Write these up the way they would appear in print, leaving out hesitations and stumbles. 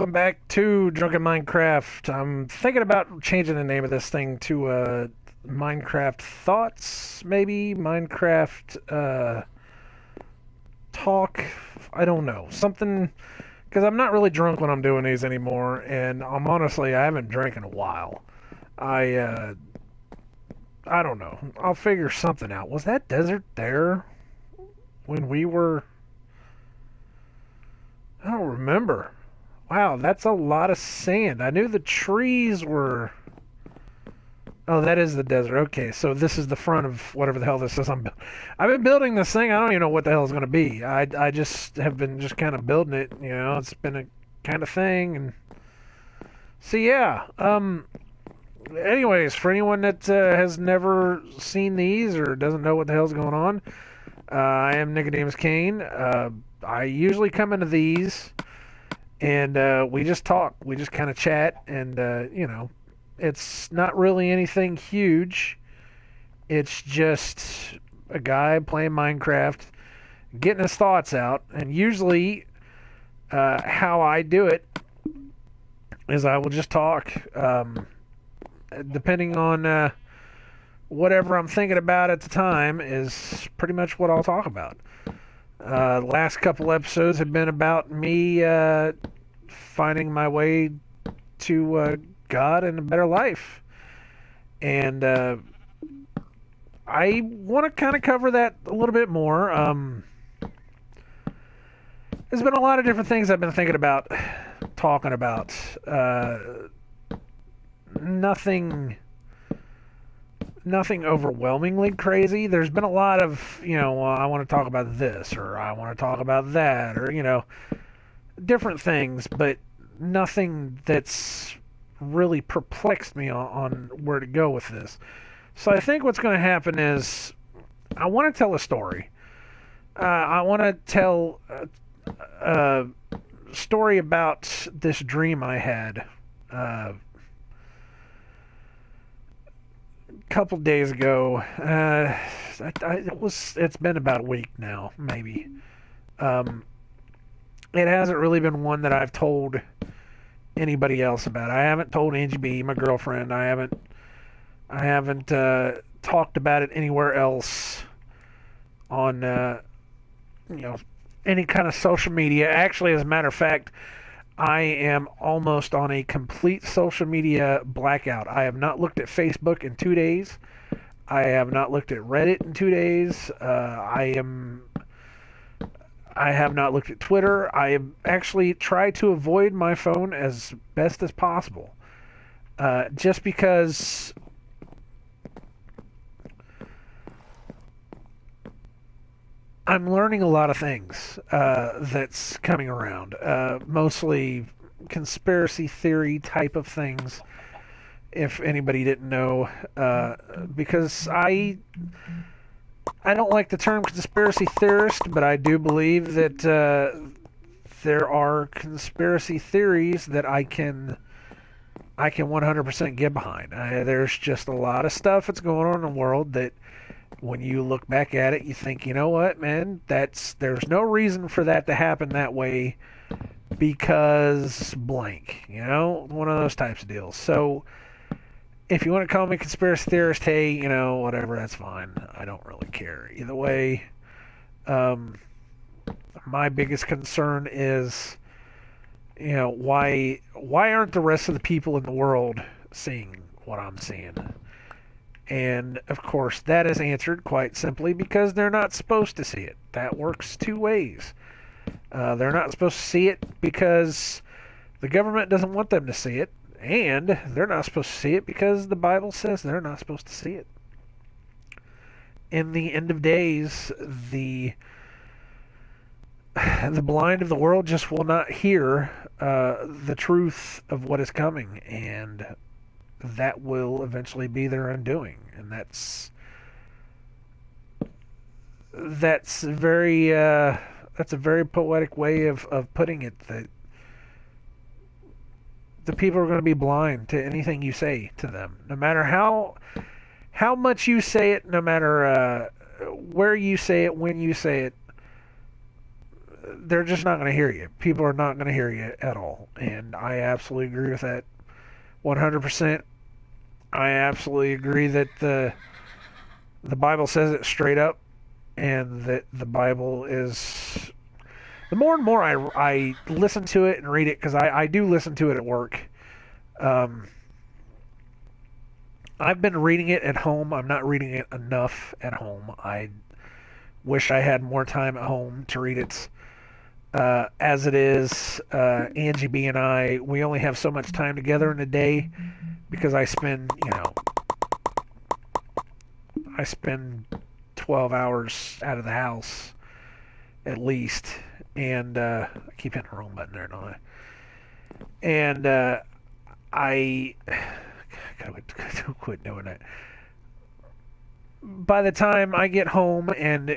welcome back to Drunken Minecraft. I'm thinking about changing the name of this thing to Minecraft Thoughts, maybe Minecraft Talk. I don't know, something, because I'm not really drunk when I'm doing these anymore, and I haven't drank in a while. I I don't know. I'll figure something out. Was that desert there when we were? I don't remember. Wow, that's a lot of sand. I knew the trees were. Oh, that is the desert. Okay, so this is the front of whatever the hell this is. I've been building this thing. I don't even know what the hell it's going to be. I just have been just kind of building it. You know, it's been a kind of thing. And so yeah. Anyways, for anyone that has never seen these or doesn't know what the hell's going on, I am nicodemoscain. I usually come into these and we just talk. We just kind of chat, and it's not really anything huge. It's just a guy playing Minecraft, getting his thoughts out, and usually how I do it is I will just talk, depending on whatever I'm thinking about at the time is pretty much what I'll talk about. The last couple episodes have been about me finding my way to God and a better life. And I want to kind of cover that a little bit more. There's been a lot of different things I've been thinking about, talking about. Nothing overwhelmingly crazy. There's been a lot of, well, I want to talk about this, or I want to talk about that, or, different things, but nothing that's really perplexed me on where to go with this. So I think what's going to happen is I want to tell a story. I want to tell a story about this dream I had couple days ago. It's been about a week now, maybe. It hasn't really been one that I've told anybody else about. I haven't told Angie B, my girlfriend. I haven't talked about it anywhere else on any kind of social media. Actually, as a matter of fact, I am almost on a complete social media blackout. I have not looked at Facebook in 2 days. I have not looked at Reddit in 2 days. I have not looked at Twitter. I have actually tried to avoid my phone as best as possible. Just because I'm learning a lot of things that's coming around, mostly conspiracy theory type of things, if anybody didn't know, because I don't like the term conspiracy theorist, but I do believe that there are conspiracy theories that I can 100% get behind. There's just a lot of stuff that's going on in the world that when you look back at it, you think, you know what, man, there's no reason for that to happen that way because blank, one of those types of deals. So if you want to call me a conspiracy theorist, hey, whatever, that's fine. I don't really care. Either way, my biggest concern is, why aren't the rest of the people in the world seeing what I'm seeing? And, of course, that is answered quite simply because they're not supposed to see it. That works two ways. They're not supposed to see it because the government doesn't want them to see it, and they're not supposed to see it because the Bible says they're not supposed to see it. In the end of days, the blind of the world just will not hear the truth of what is coming, and that will eventually be their undoing. And that's a very poetic way of putting it, that the people are going to be blind to anything you say to them, no matter how much you say it, no matter where you say it, when you say it. they're just not going to hear you. People are not going to hear you at all. And I absolutely agree with that 100%. I absolutely agree that the Bible says it straight up, and that the Bible is... The more and more I listen to it and read it, because I do listen to it at work. I've been reading it at home. I'm not reading it enough at home. I wish I had more time at home to read it. As it is, Angie B and we only have so much time together in a day, because I spend 12 hours out of the house at least, and I keep hitting the wrong button there, don't I? And I gotta quit doing that. By the time I get home, and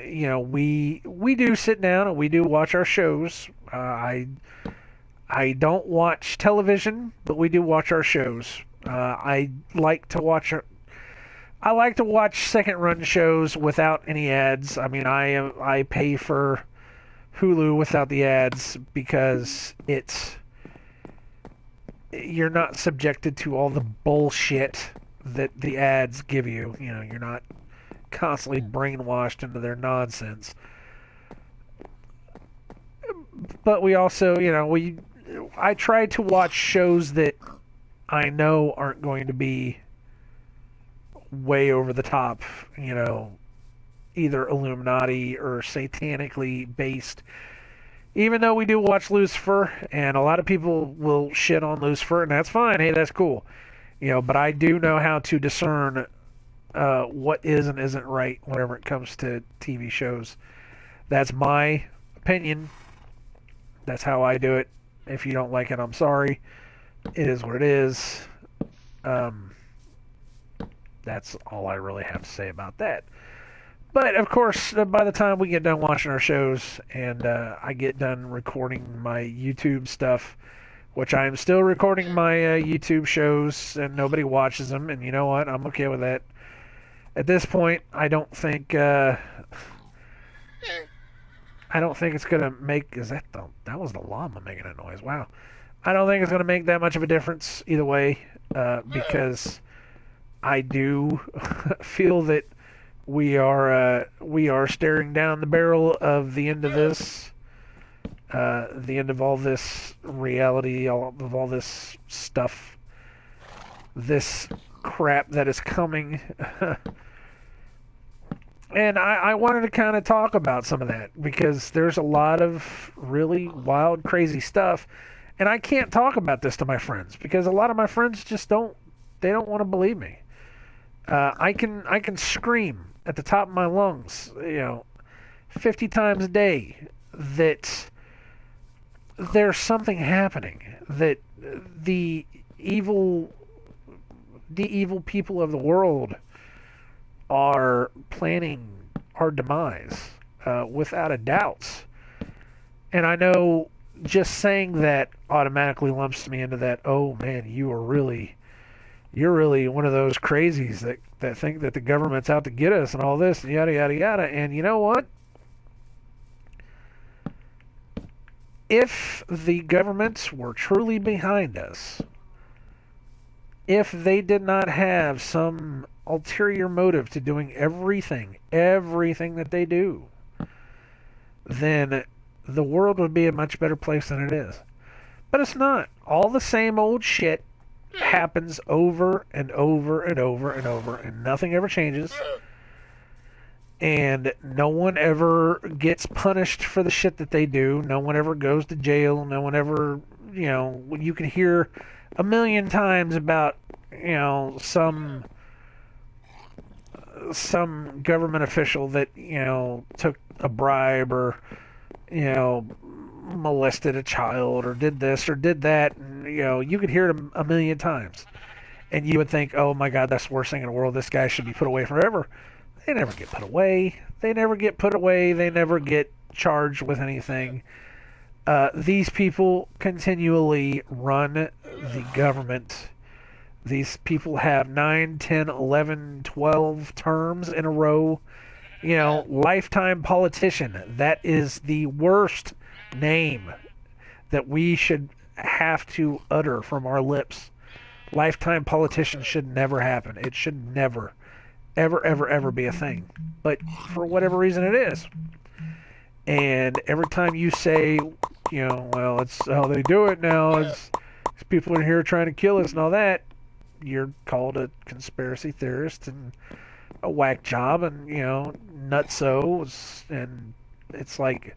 we do sit down and we do watch our shows. I don't watch television, but we do watch our shows. I like to watch second run shows without any ads. I mean, I pay for Hulu without the ads, because you're not subjected to all the bullshit that the ads give you. You're not constantly brainwashed into their nonsense. But we also, I try to watch shows that I know aren't going to be way over the top, either Illuminati or satanically based. Even though we do watch Lucifer, and a lot of people will shit on Lucifer, and that's fine. Hey, that's cool. But I do know how to discern what is and isn't right whenever it comes to TV shows. That's my opinion. That's how I do it. If you don't like it, I'm sorry. It is what it is. That's all I really have to say about that. But, of course, by the time we get done watching our shows, and I get done recording my YouTube stuff, which I am still recording my YouTube shows, and nobody watches them, and you know what? I'm okay with that. At this point, I don't think it's gonna make... That was the llama making a noise? Wow. I don't think it's gonna make that much of a difference either way, because I do feel that we are staring down the barrel of the end of this, the end of all this reality, of all this stuff, this crap that is coming. And I wanted to kind of talk about some of that, because there's a lot of really wild, crazy stuff, and I can't talk about this to my friends, because a lot of my friends just don't want to believe me. I can scream at the top of my lungs, 50 times a day, that there's something happening, that the evil people of the world are planning our demise, without a doubt. And I know just saying that automatically lumps me into that, oh man, you're really one of those crazies that think that the government's out to get us and all this and yada yada yada. And you know what? If the governments were truly behind us, if they did not have some ulterior motive to doing everything that they do, then the world would be a much better place than it is. But it's not. All the same old shit happens over and over and over and over, and nothing ever changes. And no one ever gets punished for the shit that they do. No one ever goes to jail. No one ever, you can hear a million times about, some government official that, took a bribe, or, molested a child, or did this or did that, and you could hear it a million times, and you would think, oh my God, that's the worst thing in the world, this guy should be put away forever. They never get put away. They never get charged with anything. These people continually run the government. These people have 9, 10, 11, 12 terms in a row. Lifetime politician. That is the worst name that we should have to utter from our lips. Lifetime politicians should never happen. It should never, ever, ever, ever be a thing. But for whatever reason, it is. And every time you say, well, it's how they do it now. It's people in here trying to kill us and all that. You're called a conspiracy theorist and a whack job and, nutso. And it's like,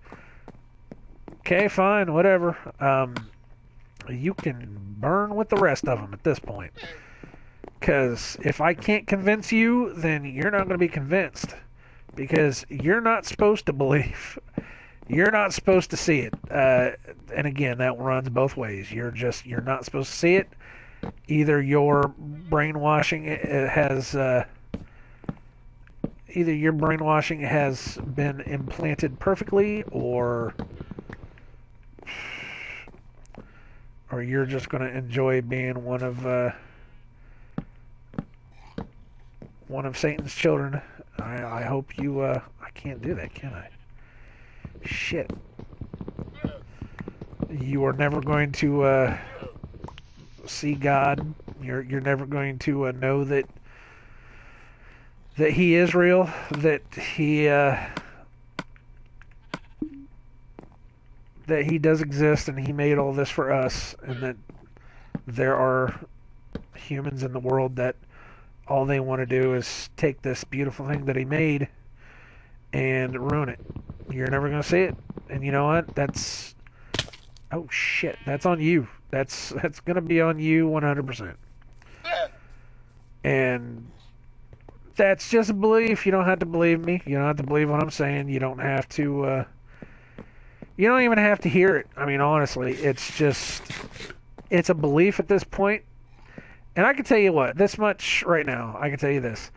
okay, fine, whatever. You can burn with the rest of them at this point. Because if I can't convince you, then you're not going to be convinced. Because you're not supposed to believe. You're not supposed to see it. And again, that runs both ways. You're not supposed to see it. Either your brainwashing has been implanted perfectly, or you're just going to enjoy being one of Satan's children. I hope you. I can't do that, can I? Shit. You are never going to see God. You're never going to know that He is real. That He does exist, and He made all this for us, and that there are humans in the world that all they want to do is take this beautiful thing that He made and ruin it. You're never going to see it. And you know what? Oh shit, that's on you. That's going to be on you 100%. And that's just a belief. You don't have to believe me. You don't have to believe what I'm saying. You don't have to you don't even have to hear it. I mean, honestly, it's a belief at this point. And I can tell you what, this much right now, I can tell you this.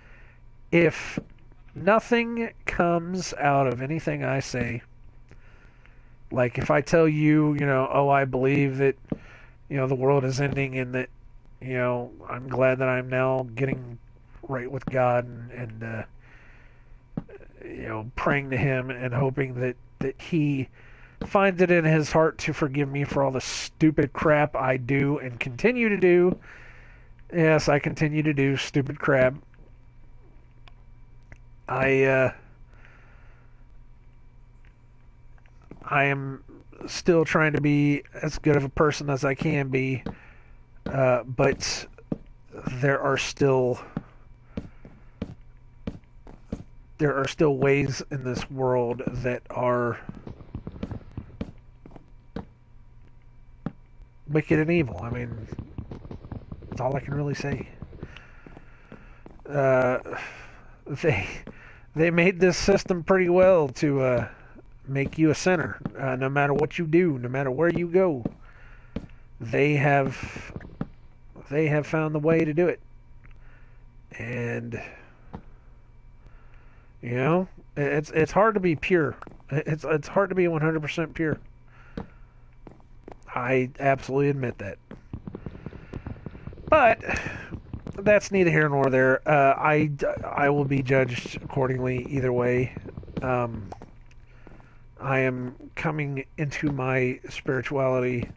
If nothing comes out of anything I say, like if I tell you, I believe that, the world is ending and that, I'm glad that I'm now getting right with God and praying to Him and hoping that He finds it in His heart to forgive me for all the stupid crap I do and continue to do. Yes, I continue to do stupid crap. I am still trying to be as good of a person as I can be, but there are still ways in this world that are wicked and evil. I mean, that's all I can really say. They made this system pretty well to make you a sinner, no matter what you do, no matter where you go. They have found the way to do it, and it's hard to be pure. It's hard to be 100% pure. I absolutely admit that. But that's neither here nor there. I will be judged accordingly either way. I am coming into my spirituality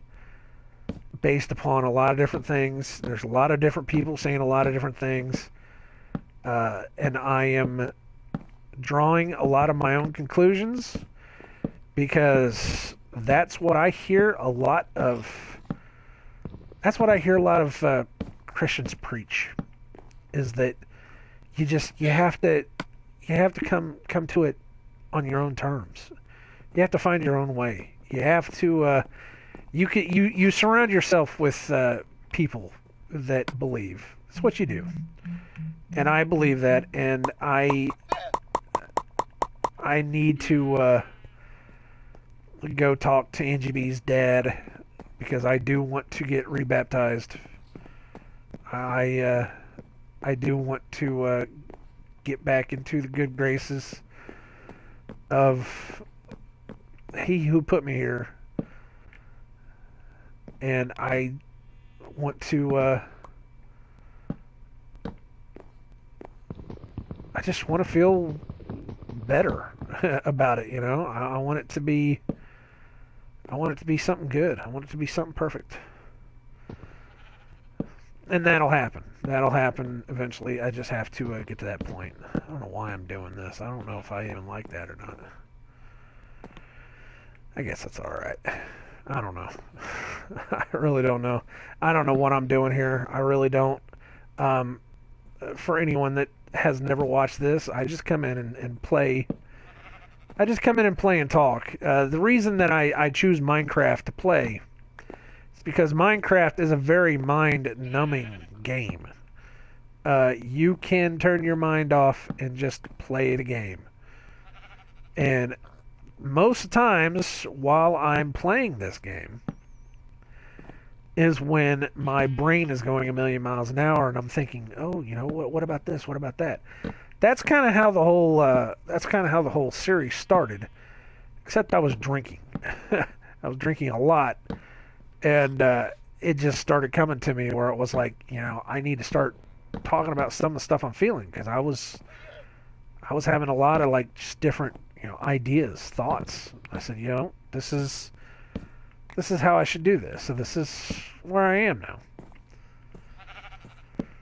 based upon a lot of different things. There's a lot of different people saying a lot of different things. And I am drawing a lot of my own conclusions because that's what I hear a lot of. That's what I hear a lot of Christians preach, is that you have to come to it on your own terms. You have to find your own way. You have to you surround yourself with people that believe. That's what you do. And I believe that, and I need to go talk to Angie B's dad because I do want to get rebaptized. I do want to get back into the good graces of He who put me here, and I want to. I just want to feel better about it. I want it to be I want it to be something good. I want it to be something perfect. And that'll happen. That'll happen eventually. I just have to get to that point. I don't know why I'm doing this. I don't know if I even like that or not. I guess that's all right. I don't know. I really don't know. I don't know what I'm doing here. I really don't. Um, for anyone that has never watched this, I just come in and play. I just come in and play and talk. The reason that I choose Minecraft to play is because Minecraft is a very mind-numbing game. You can turn your mind off and just play the game. And most times while I'm playing this game is when my brain is going a million miles an hour and I'm thinking, oh, what about this? What about that? That's kind of how the whole series started. Except I was drinking. I was drinking a lot, and it just started coming to me where it was like, I need to start talking about some of the stuff I'm feeling because I was having a lot of like just different ideas, thoughts. I said, this is how I should do this. So this is where I am now.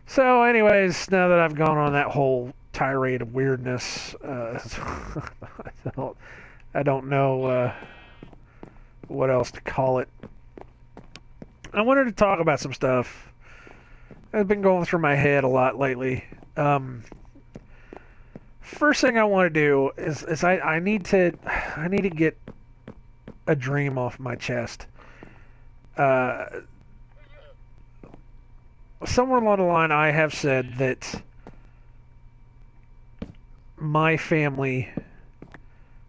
So, anyways, now that I've gone on that whole tirade of weirdness, I don't know what else to call it. I wanted to talk about some stuff that's been going through my head a lot lately. First thing I want to do is I need to get a dream off my chest. Somewhere along the line, I have said that my family,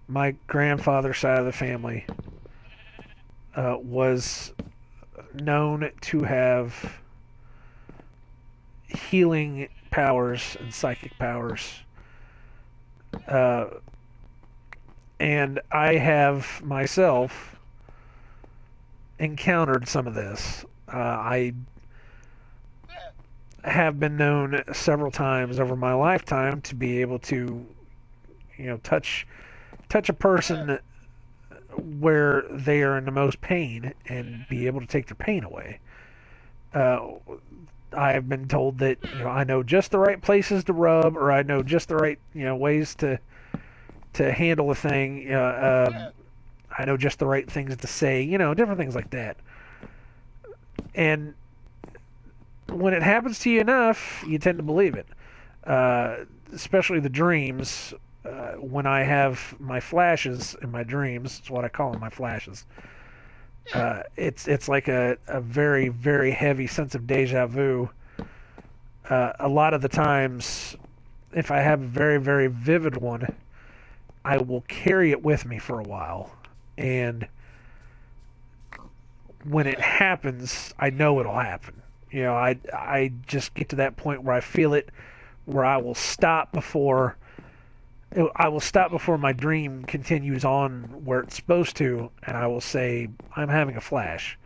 my grandfather's side of the family, was known to have healing powers and psychic powers. And I have myself encountered some of this. I have been known several times over my lifetime to be able to, touch a person where they are in the most pain and be able to take their pain away. I have been told that I know just the right places to rub, or I know just the right ways to handle a thing. I know just the right things to say. Different things like that. And when it happens to you enough, you tend to believe it. Especially the dreams. When I have my flashes in my dreams, it's what I call them, my flashes. It's like a very, very heavy sense of deja vu. A lot of the times, if I have a very, very vivid one, I will carry it with me for a while. And when it happens, I know it'll happen. I just get to that point where I feel it, where I will stop before my dream continues on where it's supposed to, and I will say, I'm having a flash.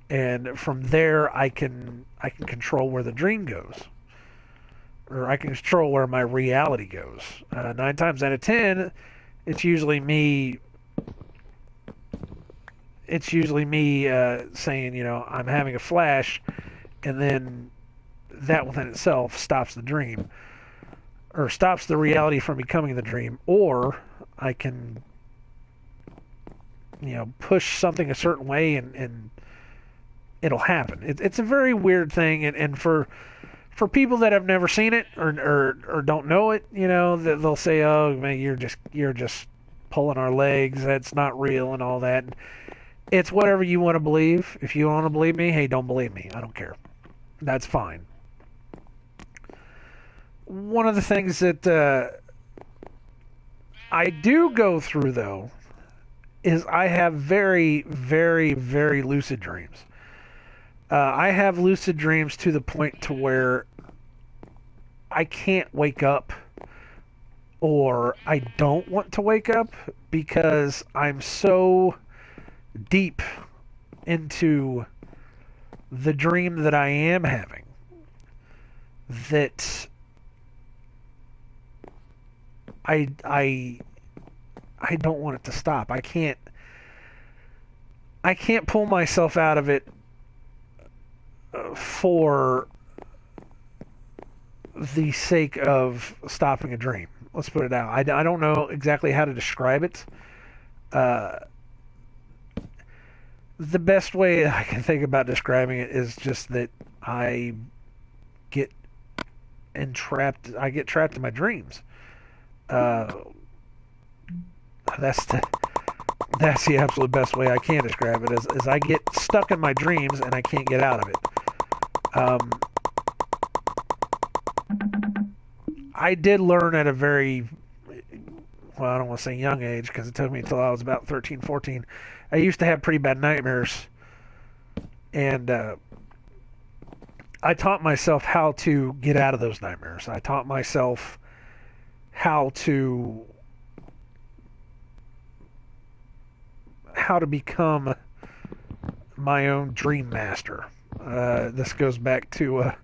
And from there, I can control where the dream goes, or I can control where my reality goes. 9 times out of 10, it's usually me. It's usually me saying, I'm having a flash, and then that within itself stops the dream, or stops the reality from becoming the dream. Or I can, push something a certain way, and it'll happen. It's a very weird thing, and for people that have never seen it or don't know it, they'll say, "Oh man, you're just pulling our legs. That's not real," and all that. It's whatever you want to believe. If you want to believe me, hey, don't believe me. I don't care. That's fine. One of the things that I do go through, though, is I have very, very, very lucid dreams. I have lucid dreams to the point to where I can't wake up, or I don't want to wake up because I'm so deep into the dream that I am having that I don't want it to stop. I can't I can't pull myself out of it for the sake of stopping a dream. Let's put it out. I don't know exactly how to describe it. Uh, the best way I can think about describing it is just that I get entrapped. I get trapped in my dreams. Uh, that's the absolute best way I can describe it. Is I get stuck in my dreams and I can't get out of it. I did learn at a very, well, I don't want to say young age because it took me until I was about 13, 14. I used to have pretty bad nightmares, and I taught myself how to get out of those nightmares. I taught myself how to become my own dream master. This goes back to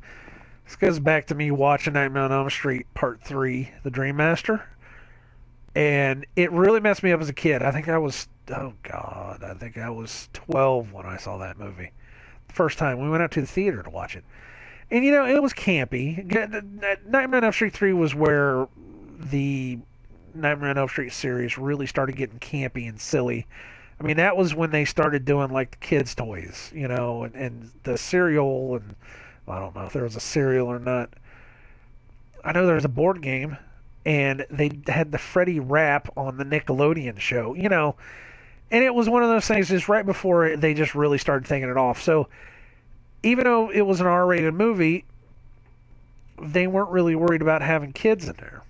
me watching Nightmare on Elm Street Part 3, The Dream Master. And it really messed me up as a kid. I think I was, oh God, I think I was 12 when I saw that movie. The first time. We went out to the theater to watch it. And, it was campy. Nightmare on Elm Street 3 was where the Nightmare on Elm Street series really started getting campy and silly. I mean, that was when they started doing, like, the kids' toys, and the cereal, and I don't know if there was a cereal or not. I know there was a board game, and they had the Freddy rap on the Nickelodeon show, and it was one of those things just right before they just really started taking it off. So even though it was an R-rated movie, they weren't really worried about having kids in there.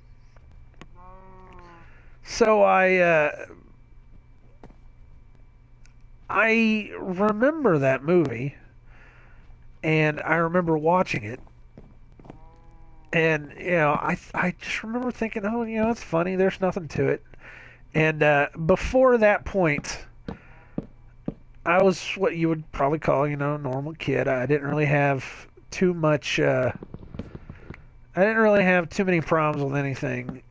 So I remember that movie, and I remember watching it, and I just remember thinking, oh, it's funny. There's nothing to it. And before that point, I was what you would probably call, a normal kid. I didn't really have too much. I didn't really have too many problems with anything,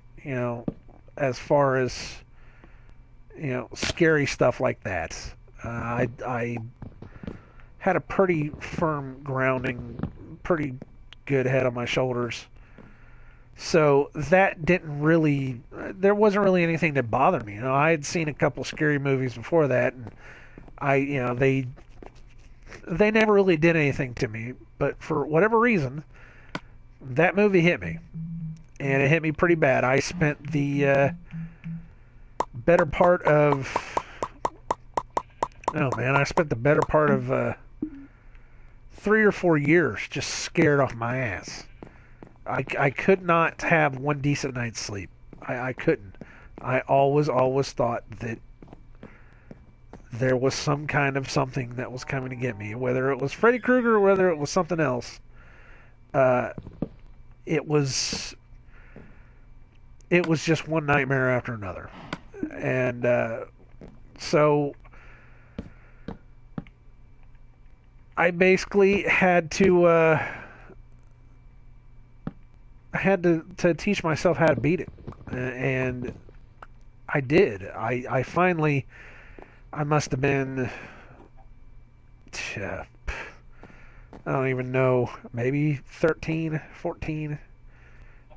as far as scary stuff like that. I had a pretty firm grounding, pretty good head on my shoulders. So that didn't really, there wasn't really anything that bothered me. I had seen a couple scary movies before that, and they never really did anything to me. But for whatever reason, that movie hit me, and it hit me pretty bad. I spent the better part of, I spent the better part of 3 or 4 years just scared off my ass. I could not have one decent night's sleep. I couldn't. I always thought that there was some kind of something that was coming to get me, whether it was Freddy Krueger or whether it was something else. It was just one nightmare after another. And so I basically had to teach myself how to beat it, and I did. I finally, I must have been, I don't even know, maybe 13, 14.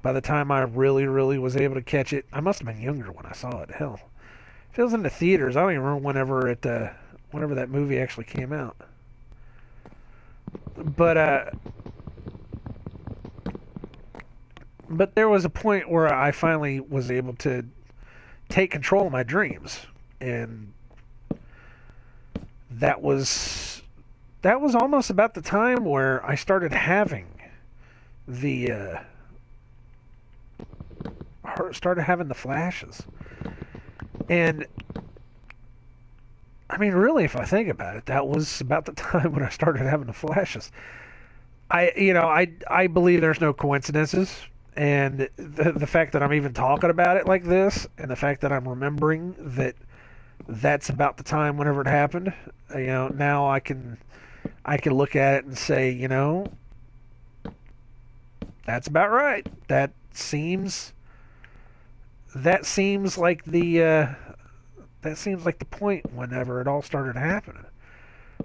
By the time I really, really was able to catch it, I must have been younger when I saw it. Hell, if it was in the theaters, I don't even remember whenever that movie actually came out. But there was a point where I finally was able to take control of my dreams, and that was almost about the time where I started having the flashes. And I mean, really, if I think about it, that was about the time when I started having the flashes. I believe there's no coincidences, and the fact that I'm even talking about it like this, and the fact that I'm remembering that that's about the time whenever it happened, now I can look at it and say, that's about right. That seems like the point whenever it all started happening.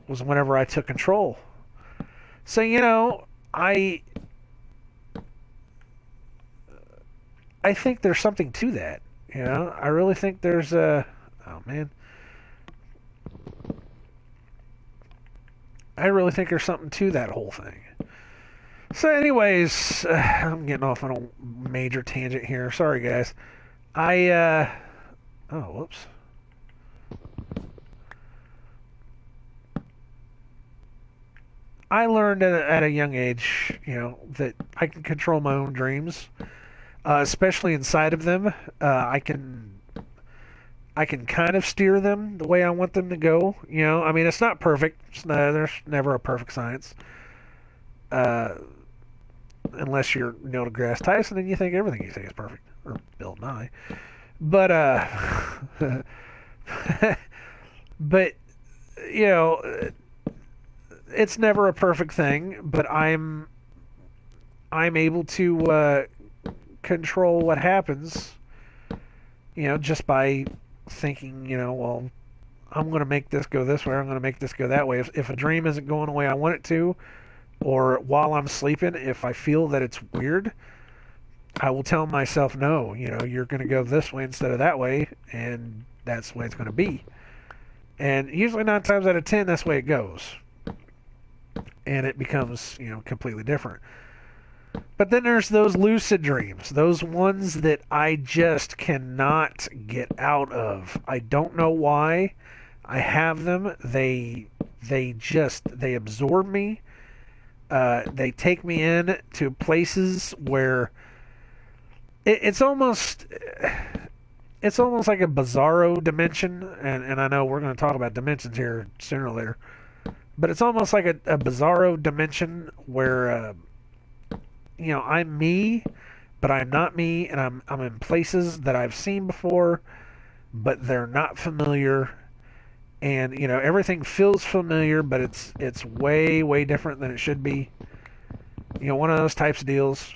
was whenever I took control. So, you know, I think there's something to that. You know, I really think there's a. Oh man, I really think there's something to that whole thing. So, anyways, I'm getting off on a major tangent here. Sorry, guys. I oh, whoops. I learned at a young age, you know, that I can control my own dreams, especially inside of them. I can kind of steer them the way I want them to go. You know, I mean, it's not perfect. There's never a perfect science, uh, unless you're Neil deGrasse Tyson and you think everything you say is perfect, or Bill Nye. But but you know, it's never a perfect thing. But I'm able to control what happens. You know, just by thinking, you know, well, I'm going to make this go this way, I'm going to make this go that way. If a dream isn't going the way I want it to, or while I'm sleeping, if I feel that it's weird, I will tell myself, no, you know, you're going to go this way instead of that way, and that's the way it's going to be. And usually 9 times out of 10, that's the way it goes. And it becomes, you know, completely different. But then there's those lucid dreams, those ones that I just cannot get out of. I don't know why I have them. They absorb me. They take me in to places where it's almost like a bizarro dimension, and I know we're going to talk about dimensions here sooner or later, but it's almost like a bizarro dimension where you know, I'm me, but I'm not me, and I'm in places that I've seen before, but they're not familiar, and you know, everything feels familiar, but it's way different than it should be. You know, one of those types of deals.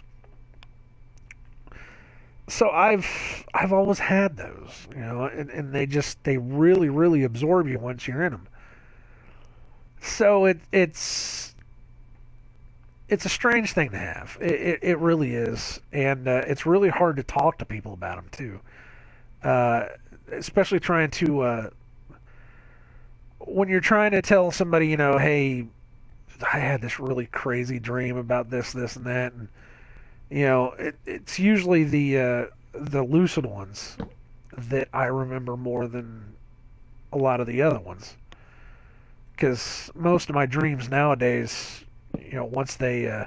So I've always had those, you know, and they really absorb you once you're in them. So it's a strange thing to have. It really is, and it's really hard to talk to people about them too. Uh, Especially trying to when you're trying to tell somebody, you know, hey, I had this really crazy dream about this, and that, and you know, it's usually the lucid ones that I remember more than a lot of the other ones, because most of my dreams nowadays, you know, once they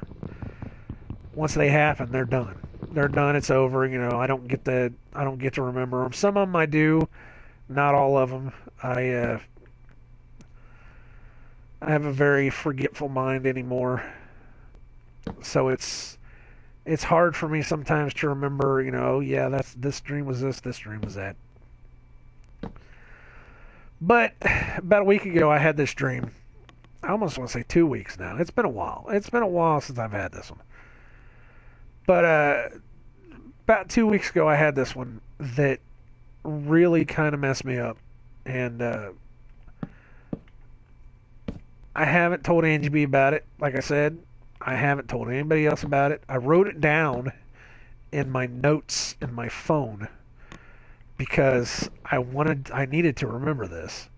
happen, they're done. They're done. It's over. You know, I don't get to remember them. Some of them I do, not all of them. I have a very forgetful mind anymore, so it's hard for me sometimes to remember. You know, oh, yeah, that's this dream was this dream was that. But about a week ago, I had this dream. I almost want to say 2 weeks now. It's been a while. It's been a while since I've had this one. But about 2 weeks ago, I had this one that really kind of messed me up, and I haven't told Angie B about it. Like I said, I haven't told anybody else about it. I wrote it down in my notes in my phone because I needed to remember this.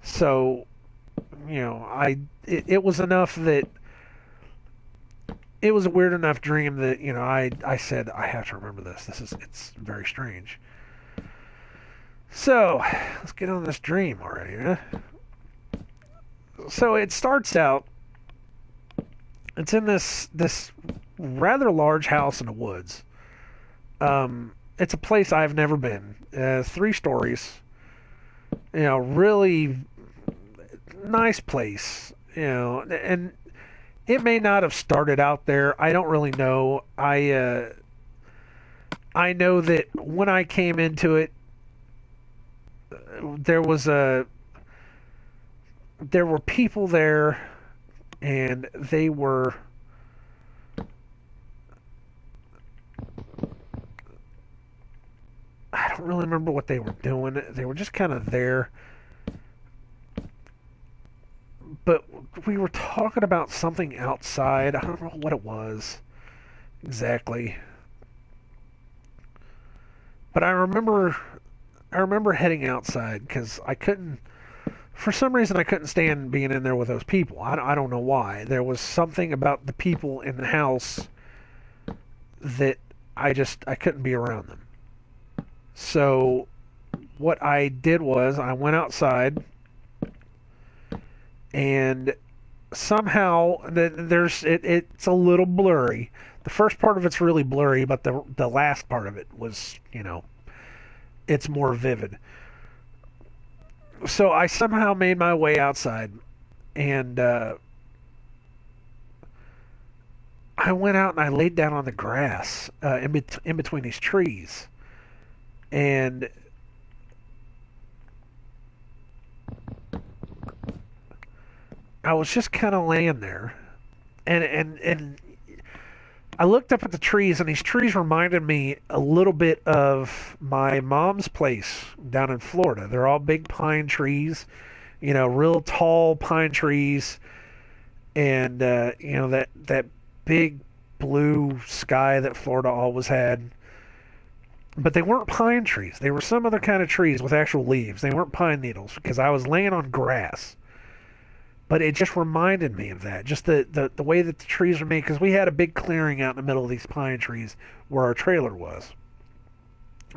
So, you know, it was enough that it was a weird enough dream that, you know, I said I have to remember this. It's very strange. So, let's get on this dream already, huh? So it starts out. It's in this rather large house in the woods. It's a place I've never been. 3 stories. You know, really nice place. You know, and it may not have started out there. I don't really know. I know that when I came into it, there was there were people there, and they were I don't really remember what they were doing. They were just kind of there. but we were talking about something outside. I don't know what it was exactly, but I remember heading outside because I couldn't. For some reason, I couldn't stand being in there with those people. I don't know why. There was something about the people in the house that I couldn't be around them. So what I did was I went outside and somehow it's a little blurry. The first part of it's really blurry, but the last part of it was, it's more vivid. So I somehow made my way outside, and I went out and I laid down on the grass in between these trees, and I was just kind of laying there, and I looked up at the trees, and these trees reminded me a little bit of my mom's place down in Florida. They're all big pine trees, real tall pine trees, and that big blue sky that Florida always had. But they weren't pine trees. They were some other kind of trees with actual leaves. They weren't pine needles because I was laying on grass. But it just reminded me of that. Just the way that the trees are made. Because we had a big clearing out in the middle of these pine trees where our trailer was.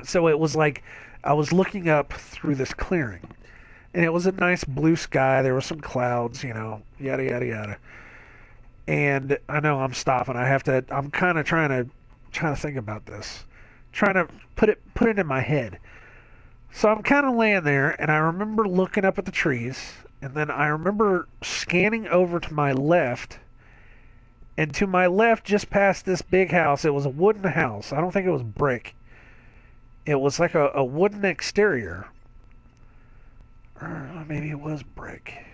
So it was like I was looking up through this clearing. And it was a nice blue sky. There were some clouds, yada, yada, yada. And I know I'm stopping. I'm kind of trying to think about this. Trying to put it in my head. So I'm kind of laying there, and I remember looking up at the trees, and then I remember scanning over to my left, and to my left, just past this big house, it was a wooden house. I don't think it was brick. It was like a wooden exterior. Or maybe it was brick.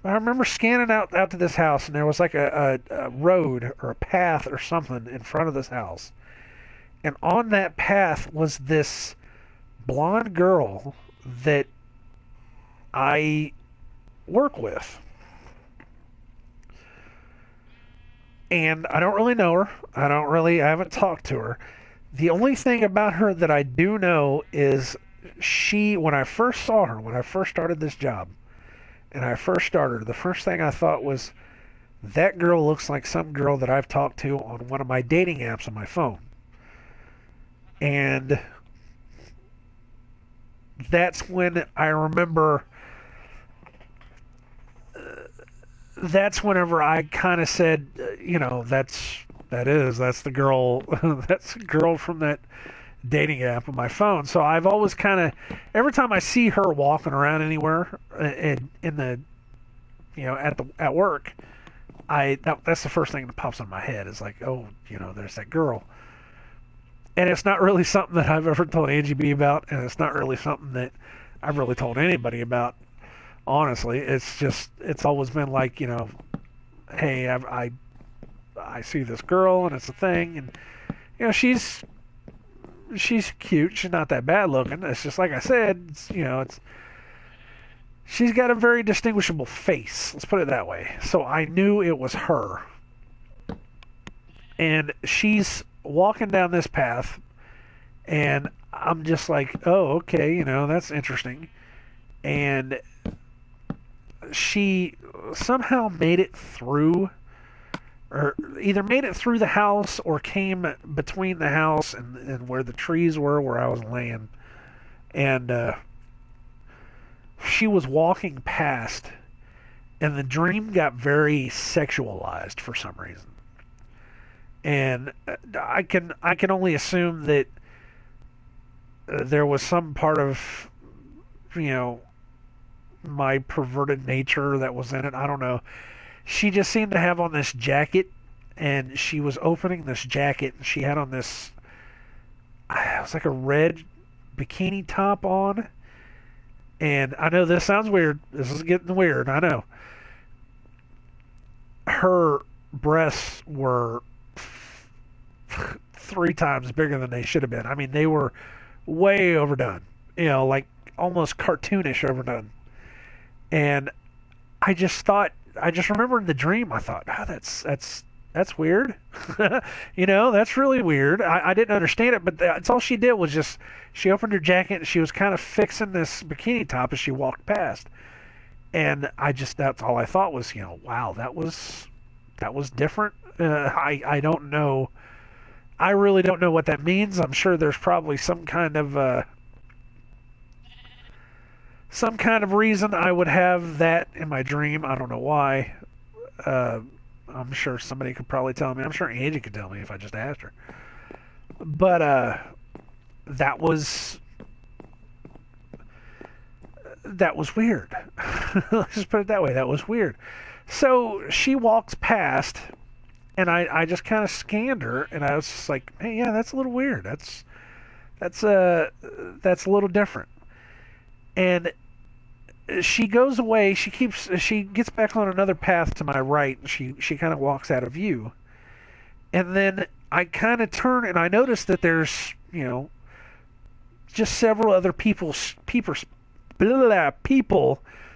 I remember scanning out to this house, and there was like a road or a path or something in front of this house. And on that path was this blonde girl that I work with. And I don't really know her. I haven't talked to her. The only thing about her that I do know is when I first saw her, when I first started this job, and I first started, the first thing I thought was, that girl looks like some girl that I've talked to on one of my dating apps on my phone. And that's when I remember, that's whenever I kind of said, that's the girl, that's the girl from that dating app on my phone. So I've always kind of, every time I see her walking around anywhere in the, at work, that's the first thing that pops in my head is like, oh, there's that girl. And it's not really something that I've ever told Angie B about, and it's not really something that I've really told anybody about. Honestly, it's always been like, hey, I see this girl and it's a thing, and she's cute. She's not that bad looking. It's just like I said, she's got a very distinguishable face. Let's put it that way. So I knew it was her, and she's walking down this path, and I'm just like, oh, okay, that's interesting. And she somehow made it through, or either made it through the house or came between the house and where the trees were where I was laying. And she was walking past, and the dream got very sexualized for some reason. And I can only assume that there was some part of, my perverted nature that was in it. I don't know. She just seemed to have on this jacket, and she was opening this jacket, and she had on this, it was like a red bikini top on. And I know this sounds weird. This is getting weird. I know. Her breasts were 3 times bigger than they should have been. I mean, they were way overdone. Like almost cartoonish overdone. And I just thought, I just remember in the dream, I thought, oh, that's weird. That's really weird. I didn't understand it, but that's all she did was just, she opened her jacket and she was kind of fixing this bikini top as she walked past. And that's all I thought was, wow, that was different. I don't know. I really don't know what that means. I'm sure there's probably some kind of reason I would have that in my dream. I don't know why. Uh, I'm sure somebody could probably tell me. I'm sure Angie could tell me if I just asked her. But that was that was weird. Let's just put it that way. That was weird. So she walks past, and I just kind of scanned her, and I was just like, hey, yeah, that's a little weird. That's a little different. And she goes away. She gets back on another path to my right. She kind of walks out of view, and then I kind of turn and I notice that there's just several other people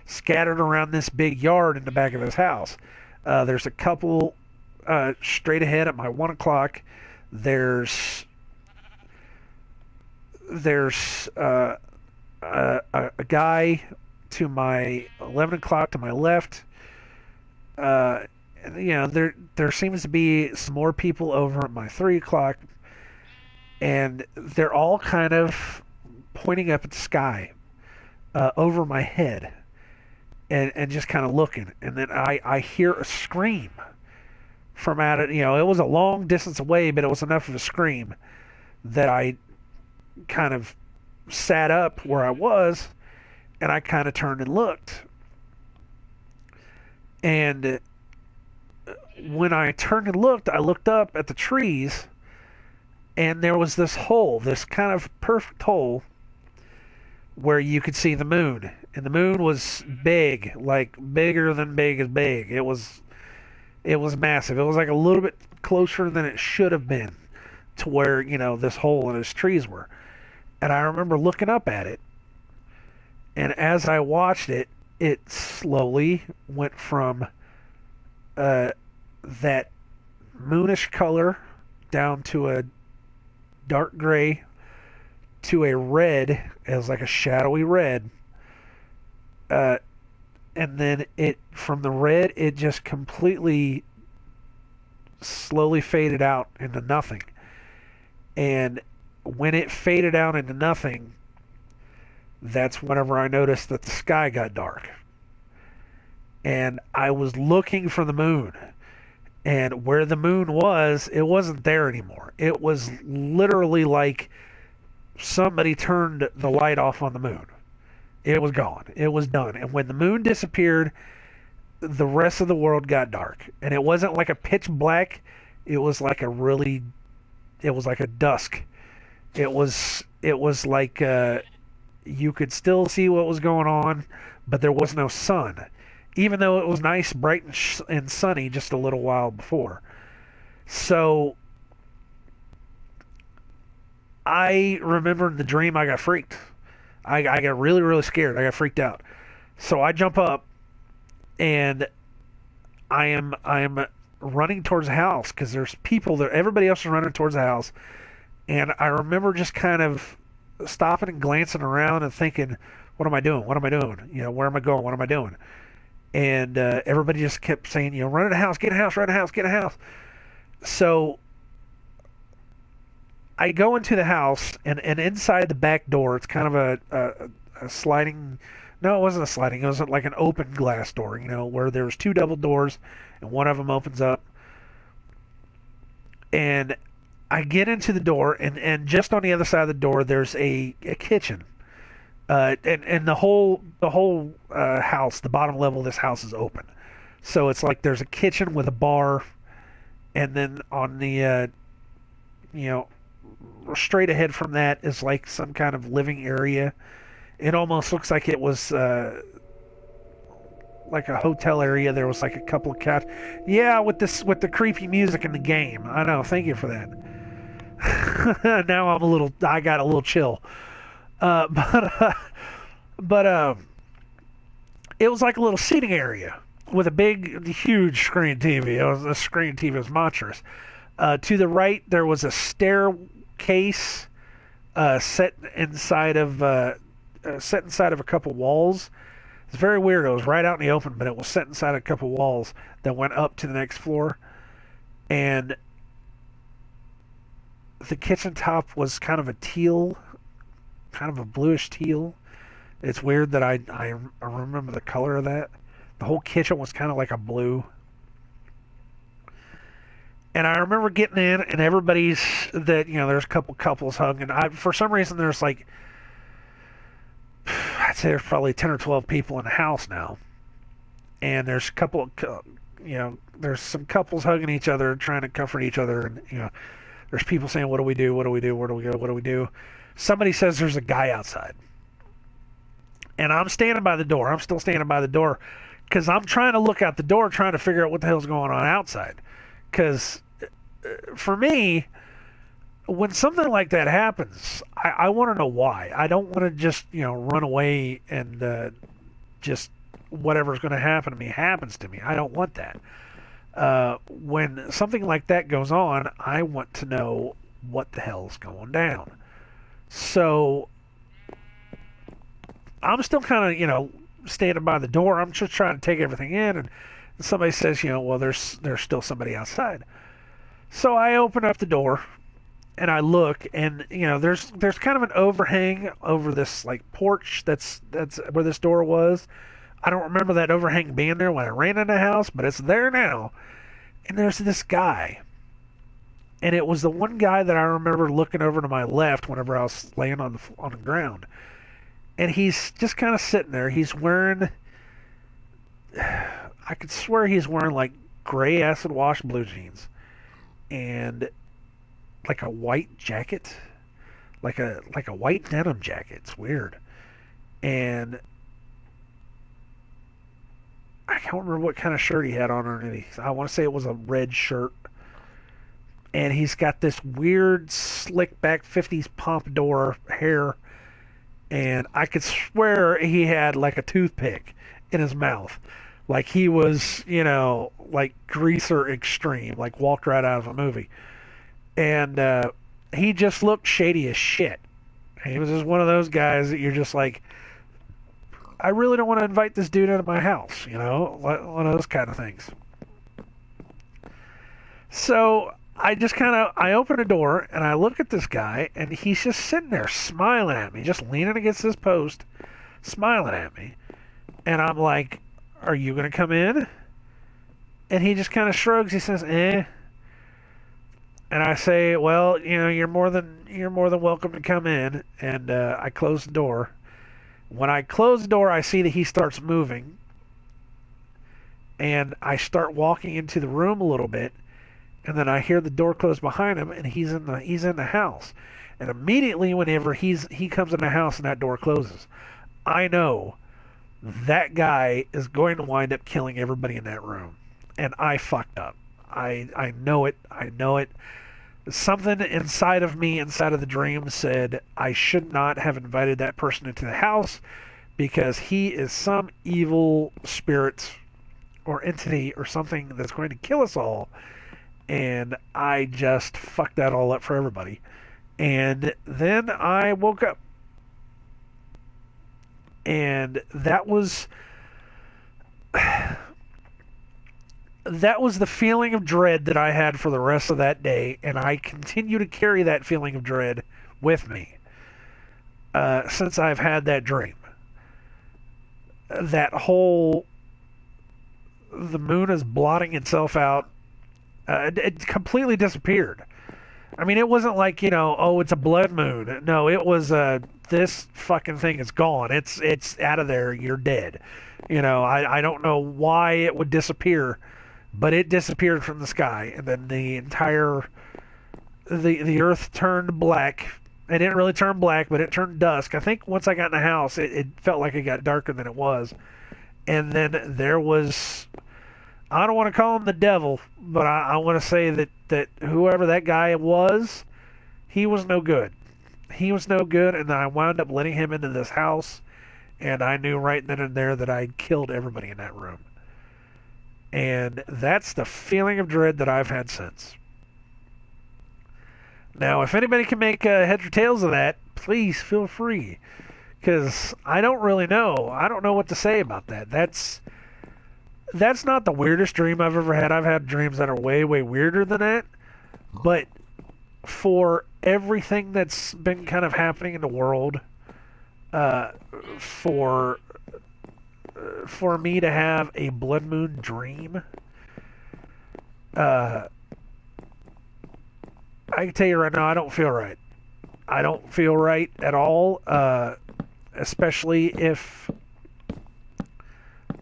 scattered around this big yard in the back of this house. There's a couple straight ahead at my 1 o'clock. There's a guy to my 11 o'clock to my left. There seems to be some more people over at my 3 o'clock, and they're all kind of pointing up at the sky over my head, and just kind of looking. And then I hear a scream from out it. It was a long distance away, but it was enough of a scream that I kind of sat up where I was, and I kind of turned and looked. And when I turned and looked, I looked up at the trees, and there was this hole, this kind of perfect hole where you could see the moon. And the moon was big, like bigger than big is big. It was massive. It was like a little bit closer than it should have been to where, this hole and its trees were. And I remember looking up at it, and as I watched it, it slowly went from that moonish color down to a dark gray to a red. It was like a shadowy red. And then from the red, it just completely slowly faded out into nothing. And when it faded out into nothing, that's whenever I noticed that the sky got dark. And I was looking for the moon. And where the moon was, it wasn't there anymore. It was literally like somebody turned the light off on the moon. It was gone. It was done. And when the moon disappeared, the rest of the world got dark. And it wasn't like a pitch black. It was like a dusk. It was like you could still see what was going on, but there was no sun, even though it was nice, bright, and sunny just a little while before. So I remember in the dream I got freaked. I got really, really scared. I got freaked out. So I jump up, and I am running towards the house because there's people there. Everybody else is running towards the house. And I remember just kind of stopping and glancing around and thinking, what am I doing? What am I doing? Where am I going? What am I doing? And everybody just kept saying, run in the house, get a house, run in the house, get a house. So I go into the house, and inside the back door, it's kind of a sliding. No, it wasn't a sliding. It was like an open glass door, where there's two double doors, and one of them opens up. And I get into the door, and just on the other side of the door, there's a kitchen. And the whole house, the bottom level of this house is open. So it's like there's a kitchen with a bar, and then on the, straight ahead from that is like some kind of living area. It almost looks like it was like a hotel area. There was like a couple of couches. Yeah, with the creepy music in the game. I know. Thank you for that. Now I got a little chill. But it was like a little seating area with a big, huge screen TV. It was, the screen TV was monstrous. To the right, there was a staircase set inside of a couple walls. It's very weird. It was right out in the open, but it was set inside a couple walls that went up to the next floor. And the kitchen top was kind of a teal, kind of a bluish teal. It's weird that I remember the color of that. The whole kitchen was kind of like a blue. And I remember getting in, and everybody's there's a couple couples hugging. For some reason, there's like, I'd say there's probably 10 or 12 people in the house now. And there's a couple, there's some couples hugging each other, trying to comfort each other. And, there's people saying, what do we do? What do we do? Where do we go? What do we do? Somebody says there's a guy outside. And I'm standing by the door. I'm still standing by the door because I'm trying to look out the door, trying to figure out what the hell's going on outside. Because for me, when something like that happens, I want to know why. I don't want to just, run away and just whatever's going to happen to me happens to me. I don't want that. When something like that goes on, I want to know what the hell's going down. So I'm still kind of, standing by the door. I'm just trying to take everything in, and somebody says, well, there's still somebody outside. So I open up the door and I look, and there's kind of an overhang over this like porch that's where this door was. I don't remember that overhang being there when I ran in the house, but it's there now. And there's this guy. And it was the one guy that I remember looking over to my left whenever I was laying on the ground. And he's just kind of sitting there. He's wearing, I could swear he's wearing like gray acid wash blue jeans and like a white jacket, like a white denim jacket. It's weird. And I can't remember what kind of shirt he had on underneath. I want to say it was a red shirt. And he's got this weird slick back 50s pompadour hair. And I could swear he had like a toothpick in his mouth. Like he was, like Greaser Extreme, like walked right out of a movie. And he just looked shady as shit. He was just one of those guys that you're just like, I really don't want to invite this dude into my house, one of those kind of things. So I open the door and I look at this guy, and he's just sitting there smiling at me, just leaning against this post, smiling at me. And I'm like, are you going to come in? And he just kind of shrugs. He says, eh. And I say, well, you're more than welcome to come in. And I close the door. When I close the door, I see that he starts moving. And I start walking into the room a little bit. And then I hear the door close behind him, and he's in the house. And immediately whenever he comes in the house and that door closes, I know that guy is going to wind up killing everybody in that room. And I fucked up. I know it. I know it. Something inside of me, inside of the dream, said I should not have invited that person into the house because he is some evil spirit or entity or something that's going to kill us all. And I just fucked that all up for everybody. And then I woke up. And that was the feeling of dread that I had for the rest of that day, and I continue to carry that feeling of dread with me since I've had that dream. That whole, the moon is blotting itself out, it completely disappeared. I mean, it wasn't like, it's a blood moon. No, it was, this fucking thing is gone. It's out of there. You're dead. I don't know why it would disappear, but it disappeared from the sky, and then the entire the earth turned black. It didn't really turn black, but it turned dusk. I think once I got in the house, it felt like it got darker than it was. And then there was, I don't want to call him the devil, but I want to say that whoever that guy was, he was no good. He was no good, and then I wound up letting him into this house, and I knew right then and there that I killed everybody in that room. And that's the feeling of dread that I've had since. Now, if anybody can make heads or tails of that, please feel free, because I don't really know. I don't know what to say about that. That's not the weirdest dream I've ever had. I've had dreams that are way, way weirder than that. But for everything that's been kind of happening in the world, for me to have a blood moon dream, I can tell you right now, I don't feel right. I don't feel right at all, especially if